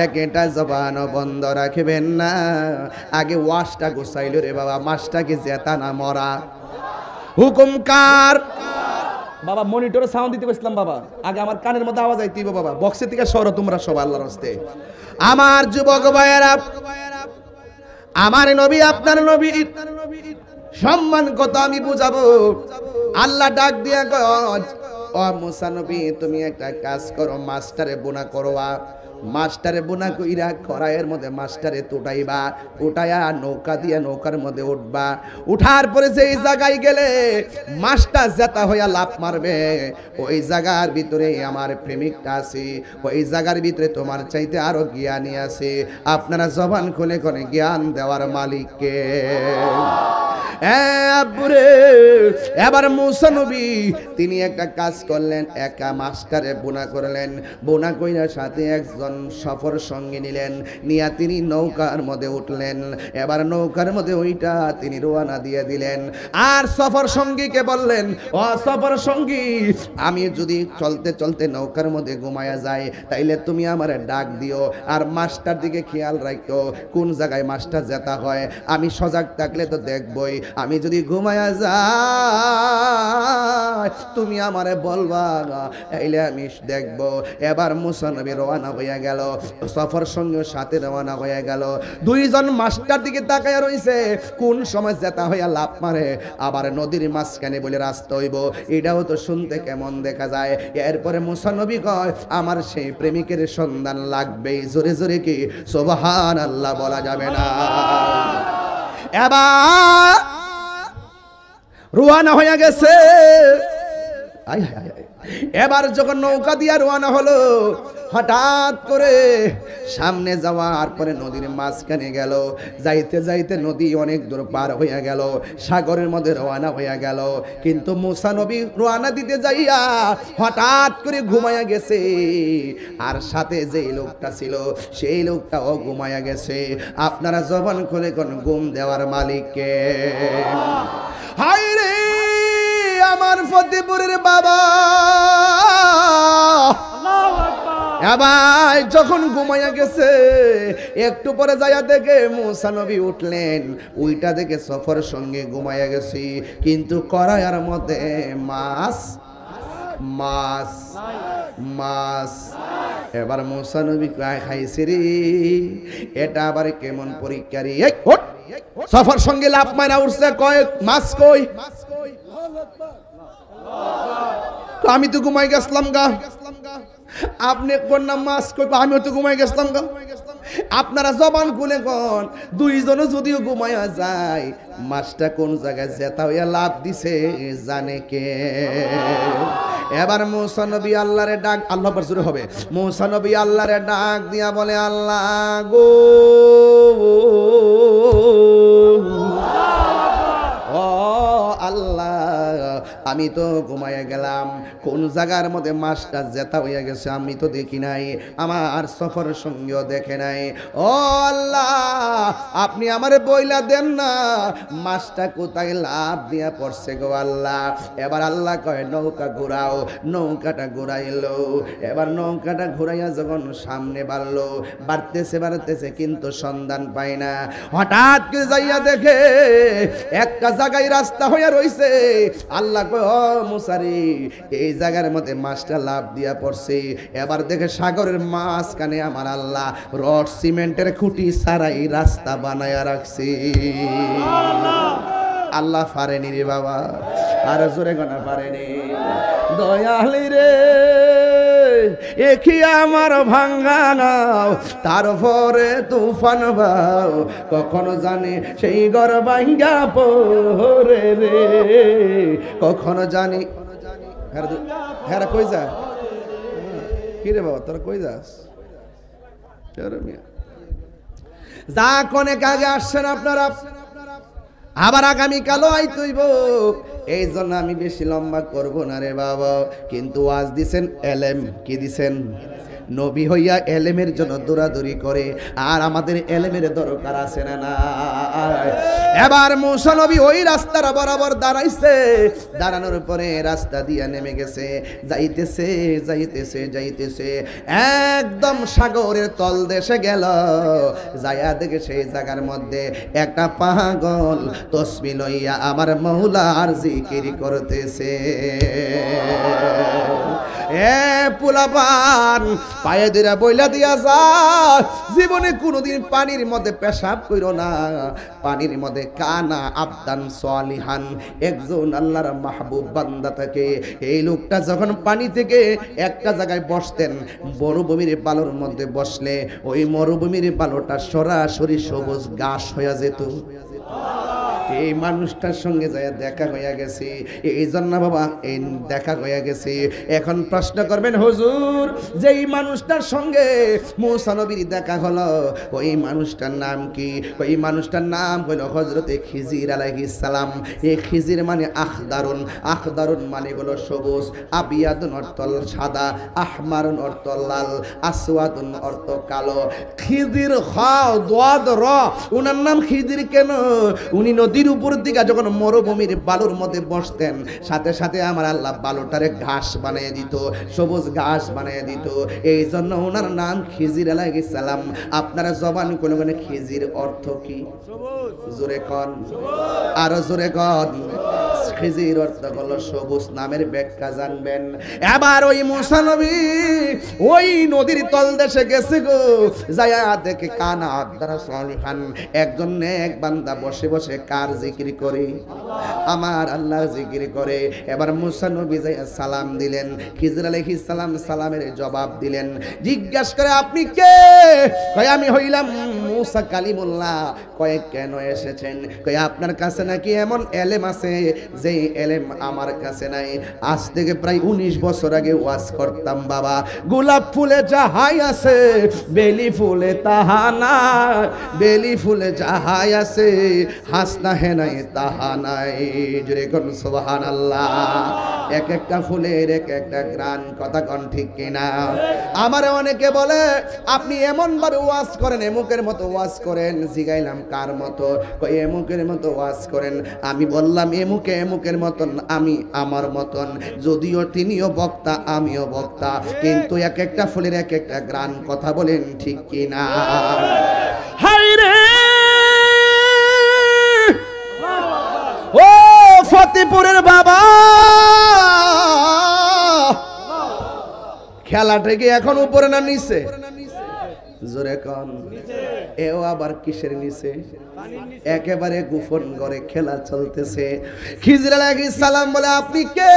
একটা জবানও বন্ধ রাখবেন না। আগে ওয়াশটা গোসাইল রে বাবা, মাসটাকে জেতা না মরা। হুকুম কার? বাবা মনিটরে সাউন্ড দিতে বসলাম বাবা, আগে আমার কানের মধ্যে আওয়াজ আইতিব বাবা। বক্সের থেকে সরো তোমরা সব আল্লাহর রাস্তে। আমার যুবক ভাইয়েরা, আমার নবী আপনার নবী সম্মান কত আমি বুঝাবো। আল্লাহ ডাক দিয়া কয়, ও মুসা নবী তুমি একটা কাজ করো, মাস্টারে বোনা করবা। মাস্টারে বোনা কইরা কড়াইয়ের মধ্যে মাস্টারে তুটাইবা, উঠাইয়া নৌকা দিয়ে নৌকার মধ্যে উঠবা। উঠার পরে যেই জায়গায় গেলে মাছটা জেতা হইয়া লাফ মারবে, ওই জায়গার ভিতরে আমার প্রেমিকটা আছে, ওই জায়গার ভিতরে তোমার চাইতে আরো জ্ঞানী আছে। আপনারা জবান খুলে কোনে জ্ঞান দেওয়ার মালিককে। এবার মুসা নবী তিনি একটা কাজ করলেন, একা মাস্টারে বোনা করলেন। বোনা কইরার সাথে একজন সফর সঙ্গী নিলেন, নিয়া তিনি নৌকার মধ্যে উঠলেন। এবার নৌকার মধ্যে ওইটা তিনি রওনা দিয়ে দিলেন। আর সফর সঙ্গীকে বললেন, ও সফর সঙ্গী আমি যদি চলতে চলতে নৌকার মধ্যে ঘুমায়া যাই, তাইলে তুমি আমারে ডাক দিও। আর মাস্টার দিকে খেয়াল রাখো, কোন জায়গায় মাস্টার জেতা হয়। আমি সজাগ থাকলে তো দেখবই, আমি যদি ঘুমায়া যাই তুমি আমারে বলবা, এইলে আমি দেখব। এবার মুসা নবী রওনা হইয়া গেল, সফর সঙ্গে সাথে রওনা হইয়া গেল। দুইজন মাস্টার দিকে তাকায়া রইছে, কোন সময় জেতা হইয়া লাফ মারে, আবার নদীর মাঝখানে বলে রাস্তা হইব। এটাও তো শুনতে কেমন দেখা যায়। এরপরে মুসা নবী কয়, আমার সেই প্রেমিকের সন্ধান লাগবেই। জোরে জোরে কি সুবহানাল্লাহ বলা যাবে না? এবার রওনা হয়ে গেছে। এবার যখন নৌকা দিয়া রওনা হলো, হঠাৎ করে সামনে যাওয়ার পরে নদীর মাঝখানে গেল। যাইতে যাইতে নদী অনেক দূর পার হইয়া গেল, সাগরের মধ্যে রওনা হইয়া গেল। কিন্তু মুসা নবী রওনা দিতে যাইয়া হঠাৎ করে ঘুমায়া গেছে। আর সাথে যেই লোকটা ছিল সেই লোকটাও ঘুমায়া গেছে। আপনারা জবান খুলে কোন ঘুম দেওয়ার মালিককে? হায় রে আমার ফতেপুরের বাবা, এবার যখন ঘুমাইয়া গেছে একটু পরে যাইয়া দেখে মুসা নবী উঠলেন, ওইটা দেখে সফর সঙ্গে ঘুমাইয়া গেছি, কিন্তু কড়াইয়ের মধ্যে মাছ মাছ মাছ। এবার মুসা নবী খাইছে রে, এটা আবার কেমন পরীক্ষা রে। সফর সঙ্গে লাভ মাইরা উঠছে, কয় মাছ কই? আমি তো ঘুমাই গেছিলাম গা। আপনি কোন নাম মাছ কই? আমিও তো ঘুমাই গেছিলাম গা। আপনারা জবান খুলে কোন, দুইজনে যদিও ঘুমাইয়া যায়, মাছটা কোন জায়গায় জেতা হইয়া লাভ দিছে জানে কে? এবার মুসা নবী আল্লাহরে ডাক, আল্লাহ পরশুরে হবে, মুসা নবী আল্লাহরে ডাক দিয়া বলে, আল্লাহ গো, ও আল্লাহ, আমি তো ঘুমাইয়া গেলাম, কোন জায়গার মধ্যে মাছটা জেতা হইয়া গেছে আমি তো দেখি নাই, আমার সফর সঙ্গীও দেখে নাই। ও আল্লাহ, আপনি আমারে বইলা দেন না মাছটা কোথায় লাভ দিয়া পড়ছে গো আল্লাহ। এবার আল্লাহ কয় নৌকা ঘুরাও। নৌকাটা ঘুরাইলো। এবার নৌকাটা ঘুরাইয়া যখন সামনে বাড়লো, বাড়তেছে কিন্তু সন্ধান পায় না। হঠাৎ করে যাইয়া দেখে একটা জায়গায় রাস্তা হইয়া রইছে। আল্লাহ কয়, ও মুসারি, এই জায়গার মধ্যে মাছটা লাভ দিয়া পড়ছে। এবার দেখে সাগরের মাঝখানে আমার আল্লাহ রড সিমেন্টের খুঁটি ছাড়াই রাস্তা বানায়া রাখছে। আল্লাহ পারেনি রে বাবা, আর জোরে গোনা পারেনি। দয়ালি রে, একি আমার ভাঙ্গা নাও, তারপরে তুফান ভাও, কখনো জানি সেই ঘর ভাঙ্গা পড়ে রে, কখনো জানি। হ্যাঁ কই যা? কি রে বাবা, তোরা কই যাস? যা অনেক আগে আসছেন আপনারা, আবার আগামীকালও আইতইব। এই জন্য আমি বেশি লম্বা করব না রে বাবা। কিন্তু আজ দিছেন এলেম, কি দিছেন? নবী হইয়া এলেমের জন্য দৌড়াদৌড়ি করে, আর আমাদের এলেমের দরকার আছে না না? এবার মুসা নবী ওই রাস্তার বরাবর দাঁড়াইছে, দাঁড়ানোর পরে রাস্তা দিয়া নেমে গেছে, যাইতেছে যাইতেছে যাইতেছে, একদম সাগরের তল দেশে গেল। যাইয়া দেখে সেই জায়গার মধ্যে একটা পাগল তসবিহ লইয়া আমার মওলার জিকির করতেছে। এ পোলাপান, পায়ে দিরা বইলা দিয়া যা, জীবনে কোনোদিন পানির মধ্যে পেশাব কইরো না। পানির মধ্যে কানা আবদান সালিহান, একজন আল্লাহর মাহবুব বান্দা থাকে। এই লোকটা যখন পানি থেকে একটা জায়গায় বসতেন, মরুভূমির বালুর মধ্যে বসলে ওই মরুভূমির বালুটা সরাসরি সবুজ ঘাস হয়ে যেত। এই মানুষটার সঙ্গে যায় দেখা হইয়া গেছে, এই জন্য বাবা এই দেখা হইয়া গেছে। এখন প্রশ্ন করবেন, হুজুর, যেই মানুষটার সঙ্গে মুসা নবীর দেখা হলো, ওই মানুষটার নাম কি? ওই মানুষটার নাম হলো হযরতে খিজির আলাইহিস সালাম। এই খিজির মানে আখদারুন, আখদারুন মানে হলো সবুজ, আবিয়াদুন অর্থ সাদা, আহমারুন অর্থ লাল, আসওয়াদুন অর্থ কালো। খিজির খাও দোয়াদ র, উনার নাম খিজির কেন? উনি নদীর উপর দিকে যখন মরুভূমির বালুর মধ্যে বসতেন, সাথে সাথে আমার আল্লাহ বালুটারে ঘাস বানিয়ে দিত, সবুজ ঘাস বানিয়ে দিত। এই জন্য ওনার নাম খিজির আলাইহিস সালাম। আপনারা জবান কোন কোন খিজির অর্থ কি? জোরে কন, আরো জোরে কন। খিজির অর্থ হলো সবুজ, নামের ব্যাখ্যা জানবেন। এবার ওই মুসা নবী ওই নদীর তল দেশে গেছে গো, যায়া দেখে কানা আবদান সালিহান, একজন নেক বান্দা বসে বসে কার জিকির করে? আমার আল্লাহ জিকির করে। এবার মুসা নবী যাইয়া সালাম দিলেন, খিজির আলাইহিস সালাম সালামের জবাব দিলেন। জিজ্ঞাসা করে, আপনি কে? কয়, আমি হইলাম মুসা কালিমুল্লাহ। কয়, কেন এসেছেন? কয়, আপনার কাছে নাকি এমন এলেম আছে যেই এলেম আমার কাছে নাই। আজ থেকে প্রায় 19 বছর আগে ওয়াজ করতাম বাবা, গোলাপ ফুলে যাহাই আছে বেলি ফুলে তাহা না, বেলি ফুলে যাহাই আছে হাসনা হে নাই তাহা নাই। জোরে কোন সুবহানাল্লাহ। এক একটা ফুলের এক একটা গ্রান, কথা কন ঠিক কিনা? আমারে অনেকে বলে আপনি এমন ভাবে ওয়াজ করেন, এমুকের মতো ওয়াজ করেন। জিগাইলাম কার মতো? কই এমুকের মতো ওয়াজ করেন। আমি বললাম এমুকের মতন, আমি আমার মতন। যদিও তিনিও বক্তা, আমিও বক্তা, কিন্তু এক একটা ফুলের এক একটা গ্রান, কথা বলেন ঠিক কিনা? হায় রে ও ফতেপুরের বাবা, খেলা থেকে এখন উপরে না নিচে? জোরে কন। এও আবার কিসের নিচে? একেবারে গোপন ঘরে খেলা চলতেছে। খিজির আলাইহিস সালাম বলে আপনি কে?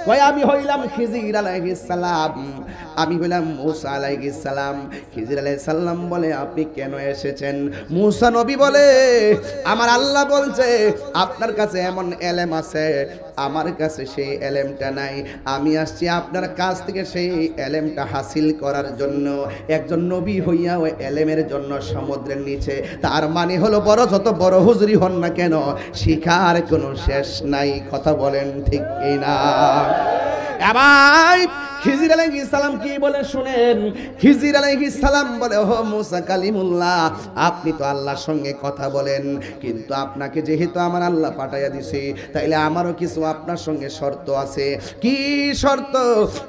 কয় আমি হইলাম খিজির আলাইহিস সালাম, আমি হইলাম মুসা আলাইহিস সালাম। খিজির আলাইহিস সালাম বলে আপনি কেন এসেছেন? মুসা নবী বলে আমার আল্লাহ বলছে আপনার কাছে এমন এলেম আছে, আমার কাছে সেই এলেমটা নাই। আমি আসছি আপনার কাছ থেকে সেই এলেমটা হাসিল করার জন্য। একজন নবী হইয়া ওই এলেমের জন্য সমুদ্রের নিচে, তার মানে হলো বড় যত বড় হুজুরি হন না কেন, শিখার কোনো শেষ নাই, কথা বলেন ঠিক কিনা? এবার খিজির আলাইহিস সালাম কি বলে শুনেন। খিজির আলাইহিস সালাম বলে ও মুসা কালিমুল্লাহ, আপনি তো আল্লাহর সঙ্গে কথা বলেন, কিন্তু আপনাকে যেহেতু আমার আল্লাহ পাঠাইয়া দিছে, তাইলে আমারও কিছু আপনার সঙ্গে শর্ত আছে। কি শর্ত?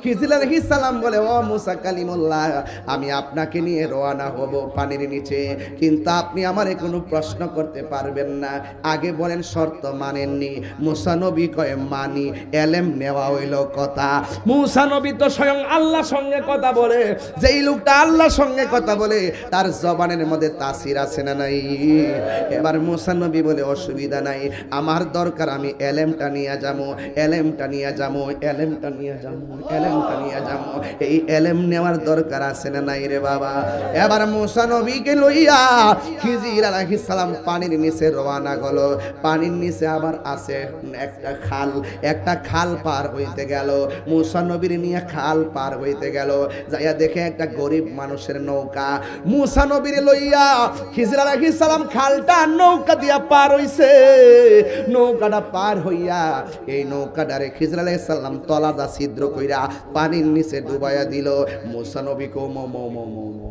খিজির আলাইহিস সালাম বলে ও মুসা কালিমুল্লাহ, আমি আপনাকে নিয়ে রওনা হব পানির নিচে, কিন্তু আপনি আমারে কোনো প্রশ্ন করতে পারবেন না। আগে বলেন শর্ত মানেননি? মুসা নবী কয় মানি, এলেম নেওয়া হইল কথা। মুসা নবী তো স্বয়ং আল্লাহর সঙ্গে কথা বলে, যেই লোকটা আল্লাহর সঙ্গে কথা বলে তার জবানের মধ্যে তাসির আছে না নাই? এবার মুসা নবী বলে অসুবিধা নাই, আমার দরকার আমি এলেমটা নিয়ে যাবো, এলেমটা নিয়ে যাবো, এলেমটা নিয়ে যাবো, এলেমটা নিয়ে যাবো। এই এলেম নেওয়ার দরকার আছে না নাই রে বাবা? এবার মুসা নবীকে লইয়া খিজির আলাইহিস সালাম পানির নিচে রওনা হলো। পানির নিচে আবার আছে একটা খাল, একটা খাল পার হইতে গেল। মুসা নবীর নিয়ে খাল পার হইতে গেল, যাইয়া দেখে একটা গরিব মানুষের নৌকা। মুসা নবীর লইয়া খিজির আলাইহিস সালাম খালটা নৌকা দিয়া পার হইছে। নৌকাটা পার হইয়া এই নৌকাটারে খিজির আলাইহিস সালাম তলাদা ছিদ্র কইরা পানির নিচে ডুবাইয়া দিল। মুসা নবী কো মো মো মো মো মো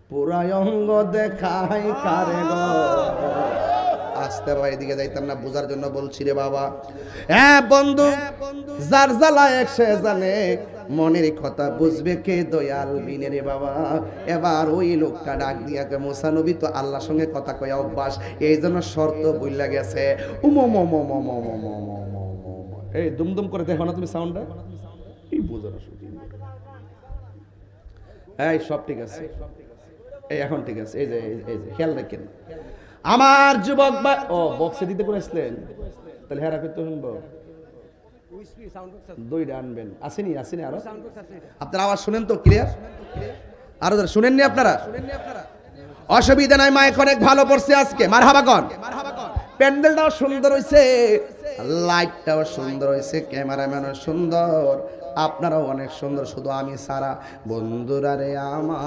পুরাই অঙ্গ দেখাই কারে গো। আসতে ভাই এদিকে যাইতাম না, বোঝার জন্য বলছি রে বাবা। হ্যাঁ বন্ধু, যার জ্বালা এক সে জানে, মনের কথা বুঝবে কে দয়াল বিনে রে বাবা। এবার ওই লোকটা ডাক দিয়া কে মুসা নবী তো আল্লাহর সঙ্গে কথা কয়া অভ্যাস, এই জন্য শর্ত বইলা গেছে। এই দুমদুম করে দেখো না তুমি সাউন্ডটা, এই বোঝার অসুবিধা। এই সব ঠিক আছে, এই এখন ঠিক আছে। এই যে খেয়াল রাখেন আমার যুবক বা ও বক্সে দিতে করেছিলেন, তাহলে হ্যাঁ রাখতে শুনবো। দুইটা আনবেন, আসেনি আসেনি আরো? আপনারা আওয়াজ শুনেন তো ক্লিয়ার? আরো শুনেননি আপনারা? অসুবিধা নাই, মাইক অনেক ভালো পড়ছে আজকে, মারহাবা কন। প্যান্ডেলটাও সুন্দর হইছে, লাইটটাও সুন্দর হইছে, ক্যামেরাম্যানও সুন্দর, আপনারাও অনেক সুন্দর, শুধু আমি সারা। বন্ধুরা রে আমার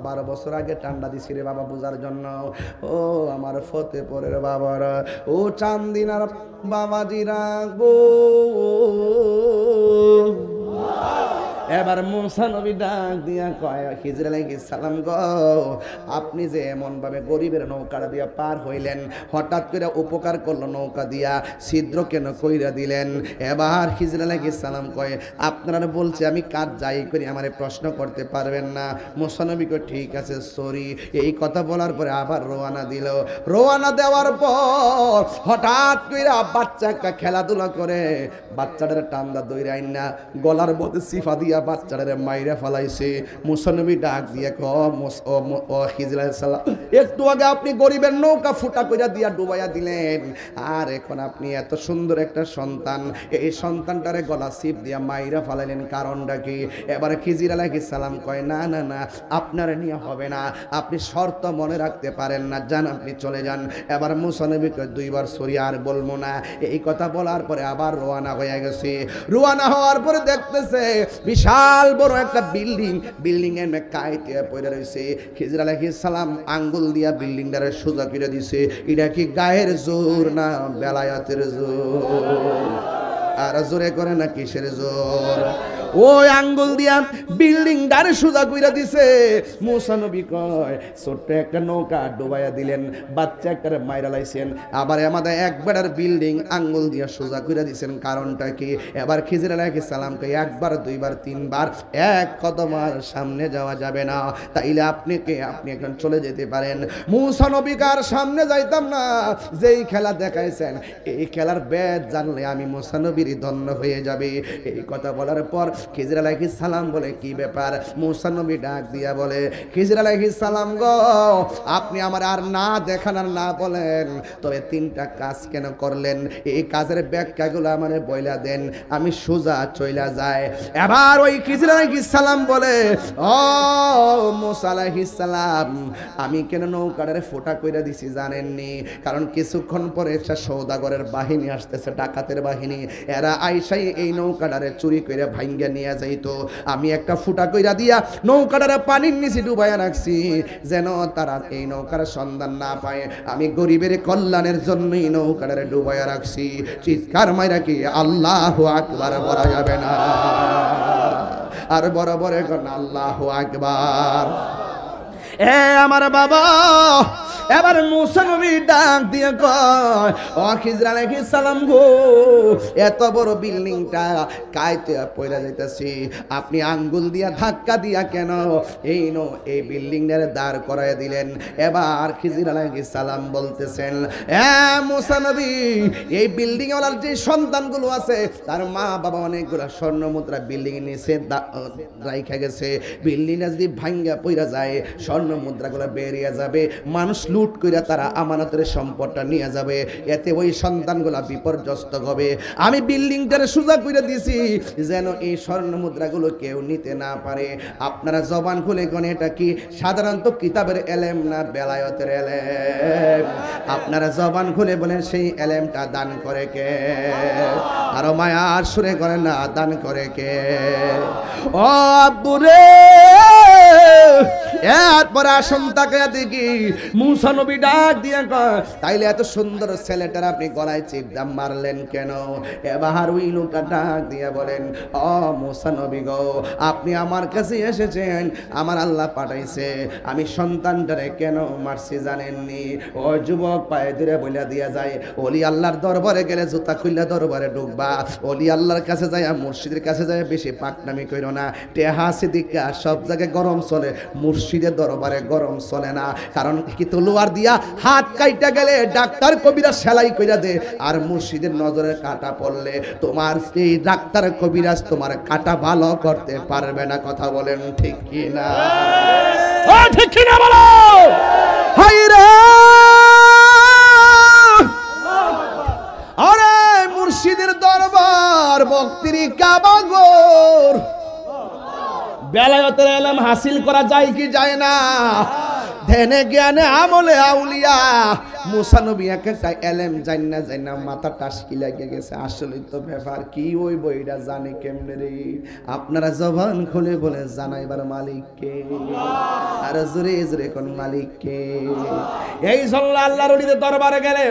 12 বছর আগে ঠান্ডা দিছি রে বাবা বোঝার জন্য। ও আমার ফতেপুরের বাবারা, ও চান্দিনার বাবাজিরা গো। এবার মুসা নবী ডাক দিয়া কয় খিজির আলাইহিস সালাম গো, আপনি যে এমন ভাবে গরিবের নৌকা দিয়া পার হইলেন, হঠাৎ করে উপকার করলো নৌকা দিয়া, ছিদ্র কেন কইরা দিলেন? এবার খিজির আলাইহিস সালাম কয় আপনারা বলছে আমি কাজ যাই করি, আমারে প্রশ্ন করতে পারবেন না। মুসা নবী কয় ঠিক আছে সরি। এই কথা বলার পরে আবার রওনা দিল। রওনা দেওয়ার পর হঠাৎ করে বাচ্চা একটা খেলাধুলা করে বাচ্চাটার টান্দা দইরা আইনা গলার মধ্যে সিফা দিয়া বাচ্চাটারে মাইরা ফেলাইছে। মুসা নবী ডাক দিয়ে খিজির আলাইহিস সালাম, একটু আগে আপনি গরিবের নৌকা ফুটা কইরা দিয়া ডুবাইয়া দিলেন, আর এখন আপনি এত সুন্দর একটা সন্তান, এই সন্তানটারে গলা সিপ দিয়া মাইরা ফেলাইলেন, কারণটা কি? এবারে খিজির আলাইহিস সালাম কয় না না না, আপনার নিয়ে হবে না, আপনি শর্ত মনে রাখতে পারেন না, যান আপনি চলে যান। এবার মুসা নবী কয় দুইবার সরি আর বলবো না। এই কথা বলার পরে আবার রওনা হয়ে গেছে। রওনা হওয়ার পরে দেখতেছে বিশাল বিশাল বড় একটা বিল্ডিং এর কাইতে পড়ে রয়েছে। খিজির আলাইহিস সালাম আঙ্গুল দিয়া বিল্ডিংটারে সোজা করে দিছে। এটা কি গায়ের জোর না বেলায়াতের জোর? আর জোরে করে না কিসের জোর? ওই আঙ্গুল দিয়া বিল্ডিং ডারে সোজা কইরা দিছে। মুসা নবী কয় ছোট্ট একটা নৌকা ডুবাইয়া দিলেন, বাচ্চা একটা মাইরা লাইছেন, আবার আমাদের একবারের বিল্ডিং আঙ্গুল দিয়া সোজা কইরা দিছেন। কারণটা কি? এবার খিজির আলাইহিস সালামকে একবার দুইবার তিনবার এক কদম আর সামনে যাওয়া যাবে না। তাইলে আপনি এখন চলে যেতে পারেন। মুসা নবী কার সামনে যাইতাম না। যেই খেলা দেখাইছেন এই খেলার বেদ জানলে আমি মুসা নবীর ধন্য হয়ে যাবে। এই কথা বলার পর খিজির আলাইহিস সালাম বলে কি ব্যাপার? মুসা নবী ডাক দিয়া বলে খিজির আলাইহিস সালাম গো, আপনি আমার আর না দেখান আর না বলেন, তবে তিনটা কাজ কেন করলেন এই কাজের ব্যাখ্যাগুলো আমারে বইলা দেন, আমি সোজা চইলা যায়। এবার ওই খিজির আলাইহিস সালাম বলে ও মুসা আলাইহিস সালাম, আমি কেন নৌকাটারে ফোটা কইরা দিছি জানেননি? কারণ কিছুক্ষণ পরে একটা সওদাগরের বাহিনী আসতেছে, ডাকাতের বাহিনী। এরা আইসাই এই নৌকাটারে চুরি কইরা ভাঙ্গা নিয়ে যাইতো। আমি একটা ফুটা কইরা দিয়া নৌকাটারে পানির নিচে ডুবাইয়া রাখছি যেন তারা এই নৌকার সন্ধান না পায়। আমি গরিবের কল্যাণের জন্যই নৌকাটারে ডুবাইয়া রাখছি। চিৎকার মাইরা কি আল্লাহু আকবার বলা যাবে না? আর বড় বড় কোন আল্লাহু আকবার। এ আমার বাবা, এবার মুসা নবী ডাক দিয়ে কয় ও খিজির আলাইহিস সালাম গো, এত বড় বিল্ডিংটা কাইতে পড়ে যাইতাছি, আপনি আঙ্গুল দিয়া ধাক্কা দিয়া কেন এই বিল্ডিংটার দাঁড় করায় দিলেন? এবার খিজির আলাইহিস সালাম বলতেছেন এ মুসা নবী, এই বিল্ডিং ওয়ালার যে সন্তানগুলো আছে তার মা বাবা অনেকগুলো স্বর্ণ মুদ্রা বিল্ডিং এর নিচে রাইখা গেছে। বিল্ডিংটা যদি ভাঙ্গা পড়া যায় স্বর্ণ মুদ্রাগুলো বেরিয়ে যাবে, মানুষ লুট কইরা তারা আমানতের সম্পদটা নিয়ে যাবে, এতে ওই সন্তানগুলা বিপর্যস্ত হবে। আমি বিল্ডিংটারে সোজা করে দিয়েছি যেন এই স্বর্ণ মুদ্রাগুলো কেউ নিতে না পারে। আপনারা জবান খুলে কোন এটা কি সাধারণত কিতাবের এলেম না বেলায়েতের এলেম? আপনারা জবান খুলে বলেন সেই এলেমটা দান করে কে? আরো মায়ার সুরে করেন না, দান করে কে? ও আব্বুরে, এরপরে আসুন তাকে দেখি মুসা নবী ডাক দিয়ে কয় তাইলে এত সুন্দর ছেলেটার আপনি গলায় চিপ দাম মারলেন কেন? এবার ওই লোকটা ডাক দিয়ে বলেন ও মুসা নবী গো, আপনি আমার কাছে এসেছেন, আমার আল্লাহ পাঠাইছে, আমি সন্তানটারে কেন মারছি জানেননি? ও যুবক পায়ে ধরে বইলা দিয়া যায়, ওলি আল্লাহর দরবারে গেলে জুতা খুললে দরবারে ঢুকবা, ওলি আল্লাহর কাছে যায় মুর্শিদের কাছে যায় বেশি পাকনামি কইরো না। টেহা সিদ্দিকা সব জায়গায় গরম চলে, মুর্শিদের দরবারে গরম চলে না। কারণ কি তলোয়ার দিয়া হাত কাইটা গেলে ডাক্তার কবিরাজ সেলাই কইরা দে, আর মুর্শিদের নজরের কাটা পড়লে তোমার এই ডাক্তার কবিরাজ তোমার কাটা ভালো করতে পারবে না। কথা বলেন ঠিক কি না? ও ঠিক কি না বলো? হায়রে আরে মুর্শিদের দরবার বক্তিরি কাবাগর, বেলায়েতের ইলম হাসিল করা যায় কি যায় না? ধ্যানে জ্ঞানে আমলে আউলিয়া। মুসা নবী একটা এলেম জান্না মাথা টাসকি লাগে গেছে। আসলেই তো ব্যাপার কি ওই বইটা জানে কেমনে রে? আপনারা জবান খুলে বলে জানাইবার মালিককে, আর জোরে জোরে কোন মালিককে? এই জল্লা আল্লাহর ওলিদের দরবারে গেলে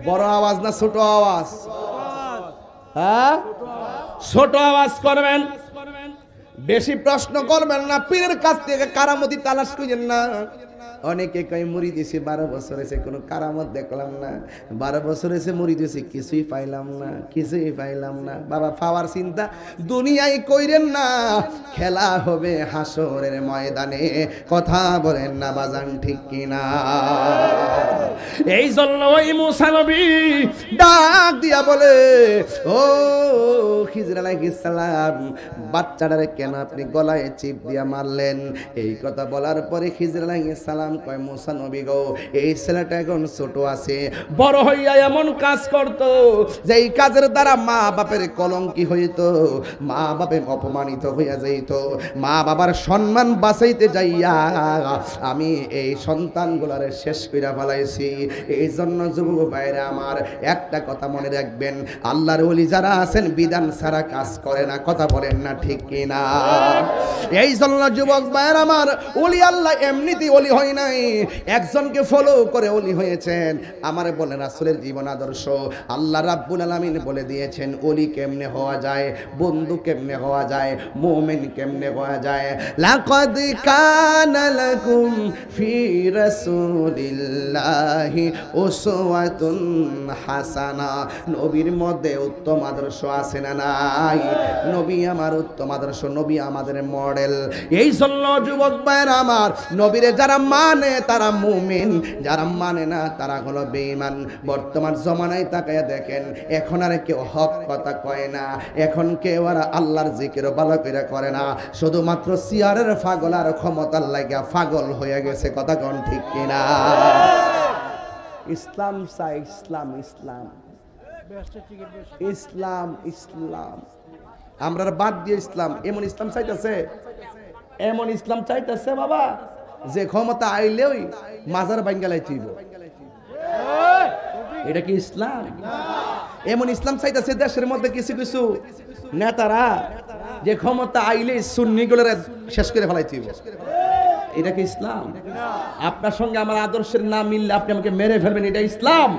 বড় আওয়াজ না ছোট আওয়াজ? হ্যাঁ, ছোট আওয়াজ করবেন, বেশি প্রশ্ন করবেন না, পীরের কাছ থেকে কারামতি তালাশ করেন না। অনেকে কয় মুড়ি দিয়েছি 12 বছর হয়েছে কোনো কারামত দেখলাম না, 12 বছর হয়েছে মুড়ি দিয়েছি কিছুই পাইলাম না, কিছুই পাইলাম না। বাবা পাওয়ার চিন্তা দুনিয়ায় কইরেন না, খেলা হবে হাসরের ময়দানে। কথা বলেন না বাজান ঠিক কিনা? এই জন্য ওই মুসা নবী ডাক দিয়া বলে ও খিজির আলাইহিস সালাম, বাচ্চাটারে কেন আপনি গলায় চিপ দিয়া মারলেন? এই কথা বলার পরে খিজির আলাইহিস সালাম সালাম কয় মুসা নবী গো এই ছেলেটা এখন ছোট আছে, বড় হইয়া এমন কাজ করত যে এই কাজের দ্বারা মা বাপের কলঙ্কি হইত, মা বাপের অপমানিত হইয়া যাইত, মা বাবার সম্মান বাঁচাইতে যাইয়া আমি এই সন্তানগুলারে শেষ কইরা ফেলাইছি। এই জন্য যুবক ভাইরা আমার একটা কথা মনে রাখবেন, আল্লাহর ওলি যারা আছেন বিধান ছাড়া কাজ করে না, কথা বলেন না ঠিক কিনা? এই জন্য যুবক ভাইরা আমার ওলি আল্লাহ এমনিতেই ওলি হয় নাই, একজনকে ফলো করে ওলি হয়েছেন। আমারে বলেন রাসূলের জীবন আদর্শ আল্লাহ রাব্বুল আলামিন বলে দিয়েছেন ওলি কেমনে হওয়া যায়, বন্ধু কেমনে হওয়া যায়, মুমিন কেমনে হওয়া যায়। লাকাদ কানা লাকুম ফি রাসূলিল্লাহি উসওয়াতুন হাসানা, নবীর মধ্যে উত্তম আদর্শ আছে না নাই? নবী আমার উত্তম আদর্শ, নবী আমাদের মডেল। এই জন্য যুবক ভাইরা আমার নবীরে যারা মানে তারা মুমিন, যারা মানে না তারা হলো বেঈমান। বর্তমান জমানায় তাকায়া দেখেন এখন আর কেউ হক কথা কয় না, এখন কেউ আর আল্লাহর জিকিরও ভালো করে করে না, শুধুমাত্র সিয়ারের পাগল আর ক্ষমতার লাগিয়া পাগল হয়ে গেছে, কথা কোন ঠিক কিনা? ইসলাম চাই, ইসলাম ইসলাম ইসলাম ইসলাম, আমরা বাদ দিয়ে ইসলাম এমন ইসলাম চাইতেছে, এমন ইসলাম চাইতেছে বাবা যে ক্ষমতা আইলেই মাজার বাঙ্গালাই তুইব। এটা কি ইসলাম? এমন ইসলাম চাইতেছে দেশের মধ্যে কিছু কিছু নেতারা যে ক্ষমতা আইলে সুন্নিগুলোর শেষ করে ফেলাই তুইব। এটা কি ইসলাম? আপনার সঙ্গে আমার আদর্শের না মিললে আপনি আমাকে মেরে ফেলবেন, এটা ইসলাম?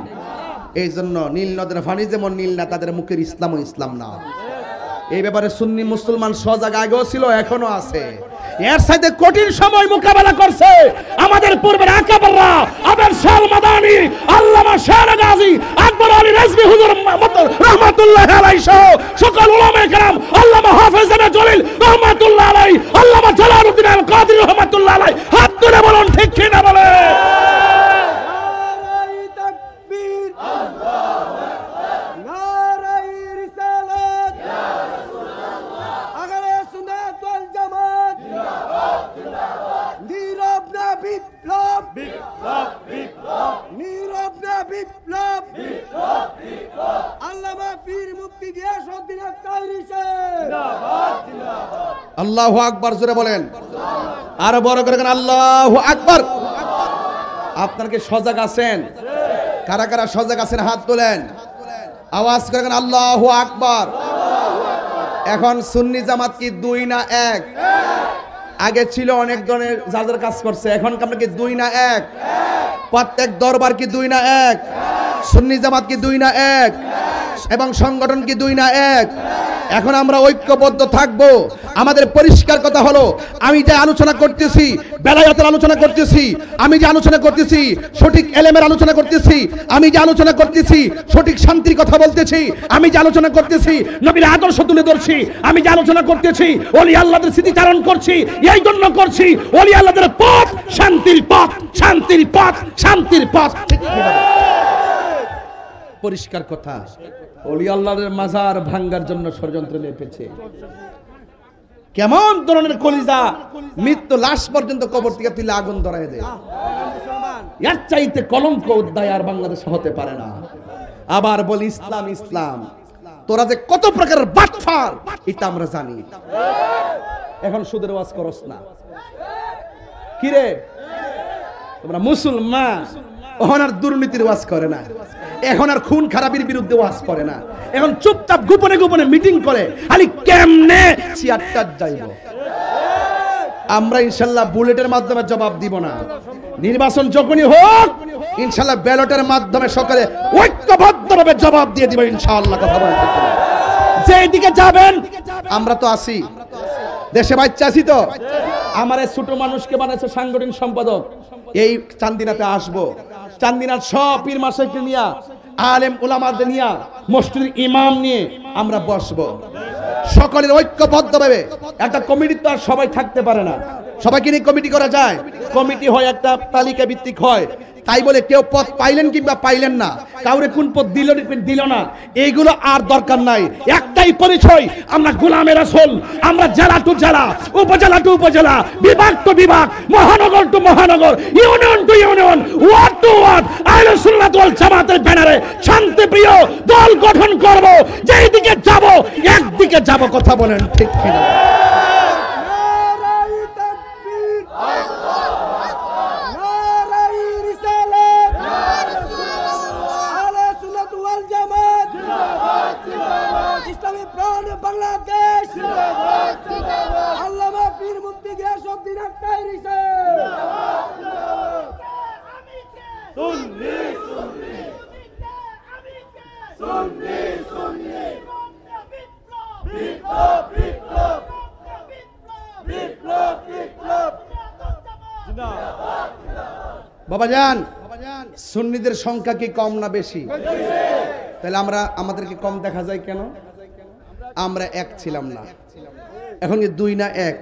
এই জন্য নীল নদের পানি যেমন নীল না, তাদের মুখের ইসলামও ইসলাম না। এই ব্যাপারে সুন্নি মুসলমান সজাগ আগেও ছিল, এখনো আছে। এর সাথে কঠিন সময় মোকাবেলা করছে আমাদের পূর্বের আকাবাররা, আবেদ শাহ মাদানী, আল্লামা শের গাজী, আকবর আলী রিজভী হুজুর রাহমাতুল্লাহ আলাইহি সহ সকল উলামায়ে কেরাম, আল্লামা হাফেজ ইবনে জলিল রাহমাতুল্লাহ আলাইহি, আল্লামা জালালউদ্দিন আল কাদরী রাহমাতুল্লাহ আলাইহি। হাত তুলে বলুন ঠিক কি না বলে? আল্লাহু আকবার, জোরে বলেন, আরো বড় করে আল্লাহু আকবার। আপনারা কি সজাগ আছেন? কারা কারা সজাগ আছেন হাত তোলেন, আওয়াজ করে আল্লাহু আকবার। এখন সুন্নি জামাত কি দুই না এক? আগে ছিল অনেক ধরনের যাদের কাজ করছে, এখন আপনার কি দুই না এক? প্রত্যেক দরবার কি দুই না এক? সুন্নি জামাত কি দুই না এক? এবং সংগঠন কি দুই না এক? এখন আমরা ঐক্যবদ্ধ থাকবো। আমাদের পরিষ্কার কথা হলো, আমি যে আলোচনা করতেছি বেলায়েতের আলোচনা করতেছি, আমি যে আলোচনা করতেছি সঠিক এলেমের আলোচনা করতেছি, আমি যে আলোচনা করতেছি সঠিক শান্তির কথা বলতেছি, আমি যে আলোচনা করতেছি নবীর আদর্শ তুলে ধরছি, আমি যে আলোচনা করতেছি ওলি আল্লাহদের স্মৃতিচারণ করছি, এই জন্য করছি ওলি আল্লাহদের পথ শান্তির পথ, শান্তির পথ, শান্তির পথ। পরিষ্কার কথা, ওলি আল্লাহর মাজার ভাঙ্গার জন্য ষড়যন্ত্র নেপেছে। কেমন ধরনের কলিজা, মৃত্যু লাশ পর্যন্ত কবর থেকে তুলে আগুন ধরায় দেয়। এর চাইতে কলঙ্ক অধ্যায় আর বাংলাদেশে হতে পারে না। আবার বলি ইসলাম ইসলাম, তোরা যে কত প্রকারের বাটফার এটা আমরা জানি। এখন সুদের ওয়াজ করস না কিরে? তোমরা মুসলমান, এখন আর দুর্নীতির ওয়াজ করে না, এখন আর খুন খারাপির বিরুদ্ধে ওয়াজ করে না, এখন চুপচাপ গোপনে গোপনে মিটিং করে আলি কেমনে চেয়ারটা যাইব। আমরা ইনশাল্লাহ বুলেটের মাধ্যমে জবাব দিব না, নির্বাচন যখনই হোক ইনশাল্লাহ ব্যালটের মাধ্যমে সকালে ঐক্যবদ্ধভাবে জবাব দিয়ে দিব ইনশাআল্লাহ। কথা বলতে যেদিকে যাবেন আমরা তো আছি, দেশে বাচ্চা আছি তো। আমার এই ছোট মানুষকে বানাইছে সাংগঠনিক সম্পাদক। এই চান্দিনাতে আসবো, চান্দিনার সব পীর মাশাইখকে নিয়ে, আলেম উলামাদের নিয়ে, মসজিদের ইমাম নিয়ে আমরা বসবো। সকলের ঐক্যবদ্ধভাবে একটা কমিটি তো আর সবাই থাকতে পারে না, সবাইকে নিয়ে কমিটি করা যায়। কমিটি হয় একটা তালিকা ভিত্তিক হয়, তাই বলে কেউ পথ পাইলেন কিংবা পাইলেন না, কাউরে কোন পথ দিল না, এইগুলো আর দরকার নাই। একটাই পরিচয়, আমরা গোলামে রাসূল। আমরা জেলা টু জেলা, উপজেলা টু উপজেলা, বিভাগ টু বিভাগ, মহানগর টু মহানগর, union to union, ward to ward আহলে সুন্নাত ওয়াল জামাতের ব্যানারে শান্তিপ্রিয় দল গঠন করব। যেই দিকে যাব একদিকে যাব, কথা বলেন ঠিক কিনা? বাবাজান, সুন্নিদের সংখ্যা কি কম না বেশি? তাহলে আমাদেরকে কম দেখা যায় কেন? আমরা এক ছিলাম না, এখন কি দুই না এক?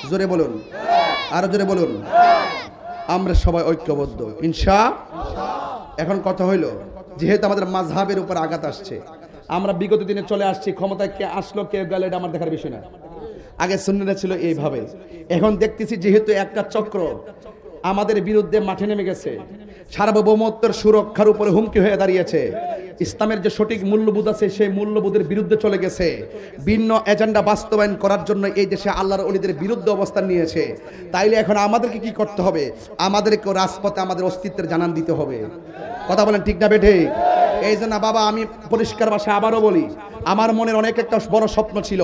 জোরে বলুন, আরো জোরে বলুন। আমরা সবাই ঐক্যবদ্ধ ইনশাআল্লাহ। এখন কথা হইল, যেহেতু আমাদের মাযহাবের উপর আঘাত আসছে, আমরা বিগত দিনে চলে আসছি, ক্ষমতায় কে আসলো কে গেল এটা আমার দেখার বিষয় না। আগে সুন্নিরা ছিল এইভাবে, এখন দেখতেছি যেহেতু একটা চক্র আমাদের বিরুদ্ধে মাঠে নেমে গেছে, সার্বভৌমত্বের সুরক্ষার উপরে হুমকি হয়ে দাঁড়িয়েছে, ইসলামের যে সঠিক মূল্যবোধ আছে সেই মূল্যবোধের বিরুদ্ধে চলে গেছে, ভিন্ন এজেন্ডা বাস্তবায়ন করার জন্য এই দেশে আল্লাহর ওলিদের বিরুদ্ধে অবস্থান নিয়েছে। তাইলে এখন আমাদেরকে কি করতে হবে? আমাদেরকে রাজপথে আমাদের অস্তিত্বের জানান দিতে হবে। কথা বলেন ঠিক না বেঠে? এই জন্য বাবা আমি পরিষ্কার ভাষায় আবারও বলি, আমার মনের অনেক একটা বড় স্বপ্ন ছিল,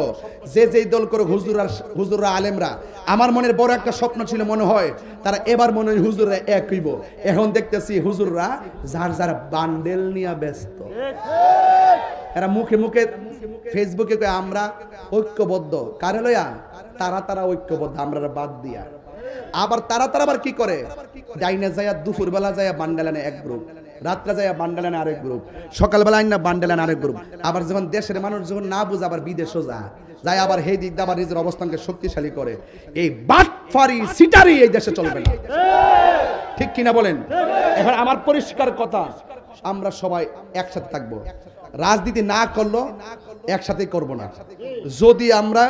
যেই দল করে হুজুররা আলেমরা, আমার মনের বড় একটা স্বপ্ন ছিল, মনে হয় তারা এবার মনে হয় হুজুররা এক হইব। এখন দেখতেছি হুজুররা যার যার বান্ডেল নিয়ে ব্যস্ত। এরা মুখে মুখে ফেসবুকে কয় আমরা ঐক্যবদ্ধ, কারে লইয়া? তারা ঐক্যবদ্ধ, আমরা বাদ দিয়া। আবার তারা আবার কি করে? ডাইনে যায় দুপুরবেলা যায় বান্ডেলানে এক গ্রুপ, রাত্রে যায় বান্ডেলানে আরেক গ্রুপ, সকালবেলা আইনা বান্ডেলানে আরেক গ্রুপ। আবার যখন দেশের মানুষ যখন না বুঝে আবার বিদেশও যায় আবার সেই দিক দিয়ে আবার নিজের অবস্থানকে শক্তিশালী করে। এই বাটফারি সিটারি এই দেশে চলবে না, ঠিক কিনা বলেন? এখন আমার পরিষ্কার কথা, আমরা সবাই একসাথে থাকবো, রাজনীতি না করলো একসাথে করব না। যদি আমরা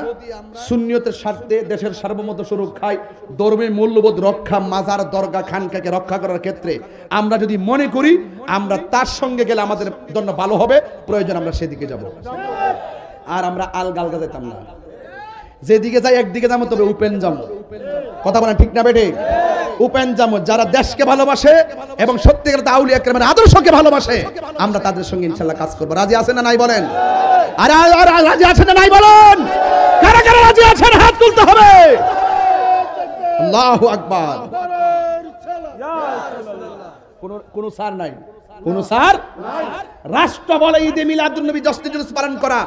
সুন্নিয়তের স্বার্থে দেশের সার্বভৌমত্ব সুরক্ষায়, ধর্মীয় মূল্যবোধ রক্ষা, মাজার দরগা খানকাকে রক্ষা করার ক্ষেত্রে আমরা যদি মনে করি আমরা তার সঙ্গে গেলে আমাদের জন্য ভালো হবে, প্রয়োজন আমরা সেদিকে যাব। আর আমরা আলগা যেতাম না, যেদিকে যাই একদিকে যাবো, তবে উপেন যাবো। কথা বলেন ঠিক না বেঠে? উপেন যাবো। যারা দেশকে ভালোবাসে এবং সত্যিকার আউলিয়া কেরামের আদর্শকে ভালোবাসে, আমরা তাদের সঙ্গে ইনশাআল্লাহ কাজ করবো। রাজি আছেন না নাই বলেন? আরে রাজি আছেন না নাই বলেন? কারা কারা রাজি আছেন হাত তুলতে হবে। আল্লাহু আকবার। কোন সার নাই, কোন সার। রাষ্ট্র বলে ঈদে মিলাদুন নবী জশ্নে জুলুস পালন করা,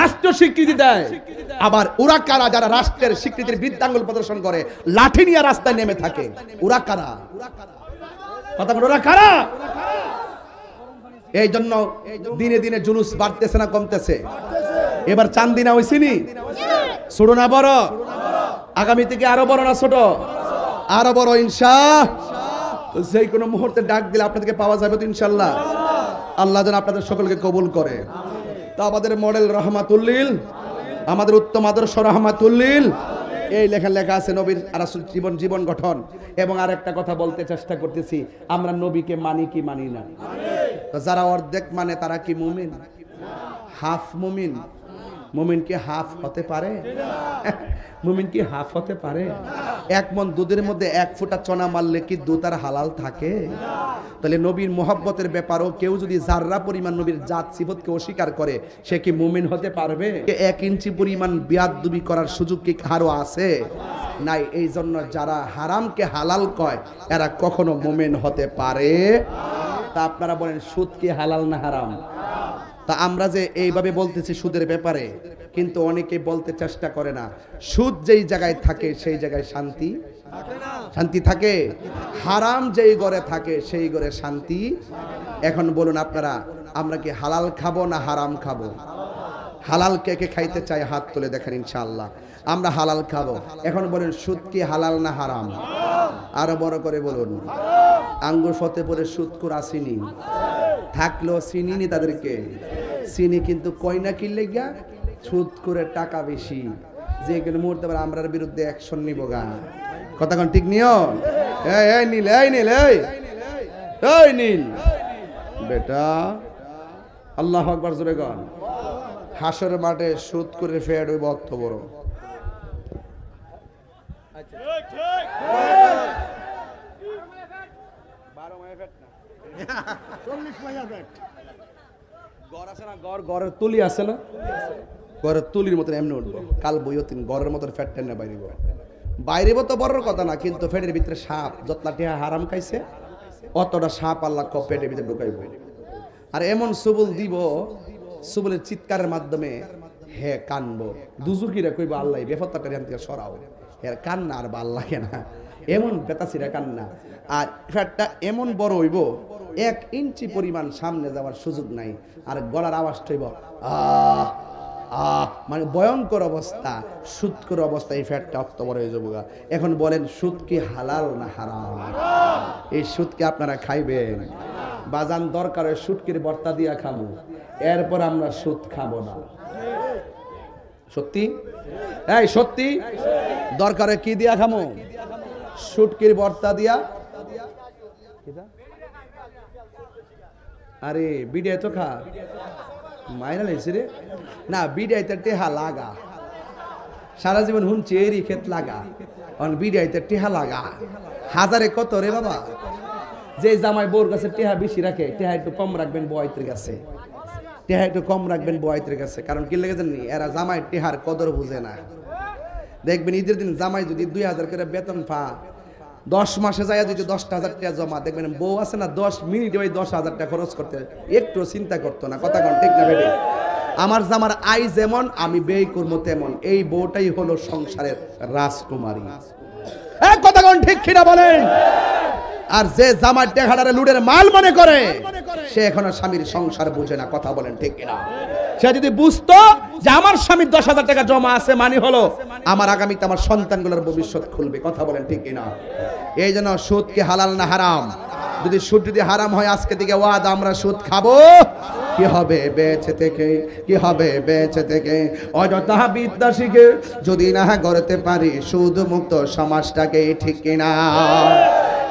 রাষ্ট্র স্বীকৃতি দেয়। আবার ওরা কারা যারা রাষ্ট্রের স্বীকৃতির বৃদ্ধাঙ্গুল প্রদর্শন করে, লাঠি নিয়ে রাস্তায় নেমে থাকে? ওরা কারা? কথা বল, ওরা কারা? এই জন্য দিনে দিনে জুলুস বাড়তেছে না কমতেছে? এবার চান্দিনা হইছিনি? ছোট না বড়? আগামী থেকে আরো বড় না ছোট? আরো বড় ইনশাআল্লাহ। যে কোনো মুহূর্তে ডাক দিলে আপনাদেরকে পাওয়া যাবে তো ইনশাআল্লাহ। আল্লাহ যেন আপনাদের সকলকে কবুল করে। তা আমাদের মডেল রহমাতুল্লিল, আমাদের উত্তম আদর্শ রহমাতুল্লিল, এই লেখা আছে নবীর রাসূল জীবন গঠন। এবং আরেকটা কথা বলতে চেষ্টা করতেছি, আমরা নবীকে মানি কি মানি না? তো যারা অর্ধেক মানে তারা কি মুমিন? হাফ মুমিন? মুমিন কি হাফ হতে পারে? মুমিন কি হাফ হতে পারে? এক মন দুধের মধ্যে এক ফোঁটা চনা মারলে কি দুধ আর হালাল থাকে? তাহলে নবীর মোহাব্বতের ব্যাপারও কেউ যদি জাররা পরিমাণ নবীর জাত সিফতকে অস্বীকার করে, সে কি মুমিন হতে পারবে? 1 ইঞ্চি পরিমাণ বিয়াদবি করার সুযোগ কি কারো আছে? নাই। এই জন্য যারা হারামকে হালাল কয়, এরা কখনো মুমিন হতে পারে। তা আপনারা বলেন, সুদ কি হালাল না হারাম? তা আমরা যে এইভাবে বলতেছি সুদের ব্যাপারে, কিন্তু অনেকে বলতে চেষ্টা করে না, সুদ যেই জায়গায় থাকে সেই জায়গায় শান্তি থাকে, হারাম যেই ঘরে থাকে সেই ঘরে শান্তি। এখন বলুন আপনারা, আমরা কি হালাল খাবো না হারাম খাবো? হালাল কে কে খাইতে চাই হাত তুলে দেখেন, ইনশাআল্লাহ আমরা হালাল খাবো। এখন বলেন, সুদ কি হালাল না হারাম? আরো বড় করে বলুন। আঙ্গুর ফতেপুরে সুদকুর আসেনি, থাকলেও চিনিনি তাদেরকে। চিনি কিন্তু কয়না কিনলে গিয়া সুদকুরের টাকা বেশি, যে কোনো মুহূর্তে আবার আমরার বিরুদ্ধে অ্যাকশন নিব গা। কথা কোন ঠিক নিও? এই নীল, এই নীল, এই নীল বেটা, আল্লাহু আকবার জোরে গান। হাসরের মাঠে সুদ করে ফেড ওই বক্ত বড়। ঘরের তুলি আছে না, ঘরের তুলির মতন এমনি উঠবো, কাল বইও তিন ঘরের মতন ফ্যাট টেনে বাইরিব। বাইরিব তো বড় কথা না, কিন্তু ফ্যাটের ভিতরে সাপ যতলা টিহা হারাম খাইছে অতটা সাপ আল্লাহ পেটের ভিতরে ঢুকাইব। আর এমন সুবুল দিব, সুবুলের চিৎকারের মাধ্যমে হে কানবো, দুজুকিরা কইব আল্লাহ বেফত্তাটা এখান থেকে সরাও, এর কান্না আর ভাল লাগে না, এমন বেতাসিরা কান্না। আর ফ্যাটটা এমন বড় হইব 1 ইঞ্চি পরিমাণ সামনে যাওয়ার সুযোগ নাই, আর গলার আওয়াজটা হইব আহ আহ, মানে ভয়ঙ্কর অবস্থা, সুদকর অবস্থা। এই ফ্যাটটা অত বড় হয়ে যাবো। এখন বলেন সুদ কি হালাল না হারাম? এই সুদকে আপনারা খাইবেন? বাজান দরকার হয় সুদকির ভর্তা দিয়া খাবো, এরপর আমরা সুদ খাবো না। সত্যি? এই সত্যি দরকারে কি দিয়া খামো? সুটকির ভর্তা দিয়া। আরে বিড়িয়া তো খা মাইনা লেছে রে না, বিড়িয়াইতে টেহা লাগা, সারা জীবন হুন চেরি ক্ষেত লাগা, বিড়িয়াইতে টেহা লাগা হাজারে কত রে বাবা। যে জামাই বোর কাছে টেহা বেশি রাখে, টেহা একটু কম রাখবেন বয়তের কাছে, টেহা একটু কম রাখবেন বয়তের কাছে। কারণ কি লেগেছেন নি, এরা জামাই টেহার কদর বুঝে না। দেখবেন ঈদের দিন জামাই যদি 2000 করে বেতন পা, 10 মাসে যায় যদি 10,000 টাকা জমা, দেখবেন বউ আছে না 10 মিনিটে ওই 10,000 টাকা খরচ করতে একটু চিন্তা করতো না। কথা কোন ঠিক না বেবে? আমার জামার আই যেমন আমি ব্যয় করবো তেমন, এই বউটাই হলো সংসারের রাজকুমারী। কথা কোন ঠিক কিনা বলেন? আর যে জামার টেহাড়ারে লুডের মাল মনে করে, সে এখনো স্বামীর সংসার বুঝে না। কথা বলেন ঠিক কিনা? সে যদি বুঝতো যে আমার স্বামীর 10,000 টাকা জমা আছে, মানে হলো আমার আগামীতে আমার সন্তানগুলোর ভবিষ্যৎ খুলবে। কথা বলেন ঠিক কিনা? এই জন্য সুদ কি হালাল না হারাম? যদি সুদ যদি হারাম হয়, আজকে থেকে ওয়াদা আমরা সুদ খাবো। কি হবে বেঁচে থেকে, কি হবে বেঁচে থেকে? অযথা বিদ্যা শিখে যদি না গড়তে পারি সুদ মুক্ত সমাজটাকে, ঠিক কিনা?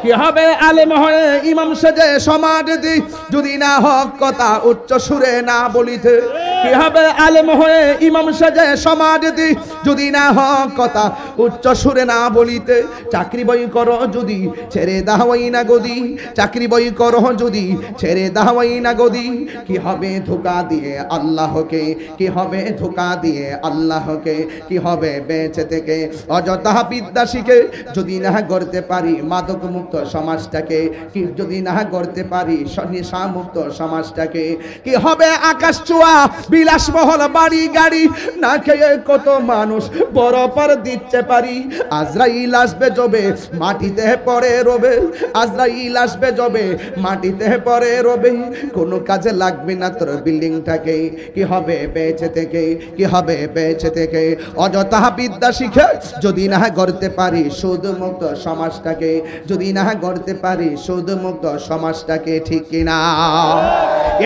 কি হবে আলেম হয়ে ইমাম সেজে সমাজ দি, যদি না হক কথা উচ্চ সুরে না বলিতে? কি হবে আলেম হয়ে ইমাম সেজে সমাজ দি, যদি না হক কথা উচ্চ সুরে না বলিতে? চাকরি বই করো যদি ছেড়ে দাওয়াই না গদি, চাকরি বই করো যদি ছেড়ে দাওয়াই না গদি। কি হবে ধোঁকা দিয়ে আল্লাহকে, কি হবে ধোঁকা দিয়ে আল্লাহকে? কি হবে বেঁচে থেকে অযথা বিদ্যা শিখে যদি না গড়তে পারি মাদক মুক্ত সমাজটাকে? কি যদি না গড়তে পারি নেশা মুক্ত সমাজটাকে? কি হবে আকাশ ছোঁয়া বিলাসবহুল বাড়ি গাড়ি, না খেয়ে কত মানুষ বরফ দিচ্ছে পারি। আজরাইল আসবে যবে মাটিতে পড়ে রবে, আজরাইল আসবে যবে মাটিতে পড়ে রবে, কোনো কাজে লাগবে না তোর বিল্ডিংটাকে। কি হবে বেঁচে থেকে, কি হবে বেঁচে থেকে অযথা বিদ্যা শিখে যদি না গড়তে পারি সুদ মুক্ত সমাজটাকে? যদি না গড়তে পারি সুদ মুক্ত সমাজটাকে, ঠিক কিনা?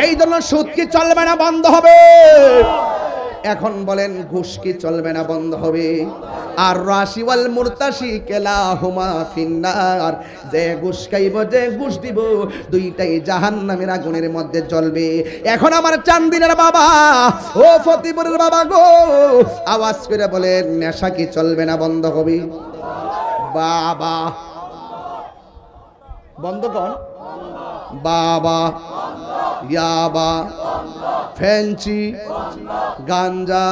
এই জন্য সুদ কি চলবে না বন্ধ হবে? এখন বলেন ঘুষ কি চলবে না বন্ধ হবে? আর রাশি ওয়াল মুরতাশি কেলাহুমা ফিন্নার, যে ঘুষ খাইব যে ঘুষ দিব দুইটাই জাহান্নামের আগুনের মধ্যে জ্বলবে। এখন আমার চান্দিনের বাবা ও ফতিপুরের বাবা গো, আওয়াজ করে বলেন নেশা কি চলবে না বন্ধ হবে? বাবা বন্ধ কর। বাবা ইয়াবা ফেন্সি গাঞ্জা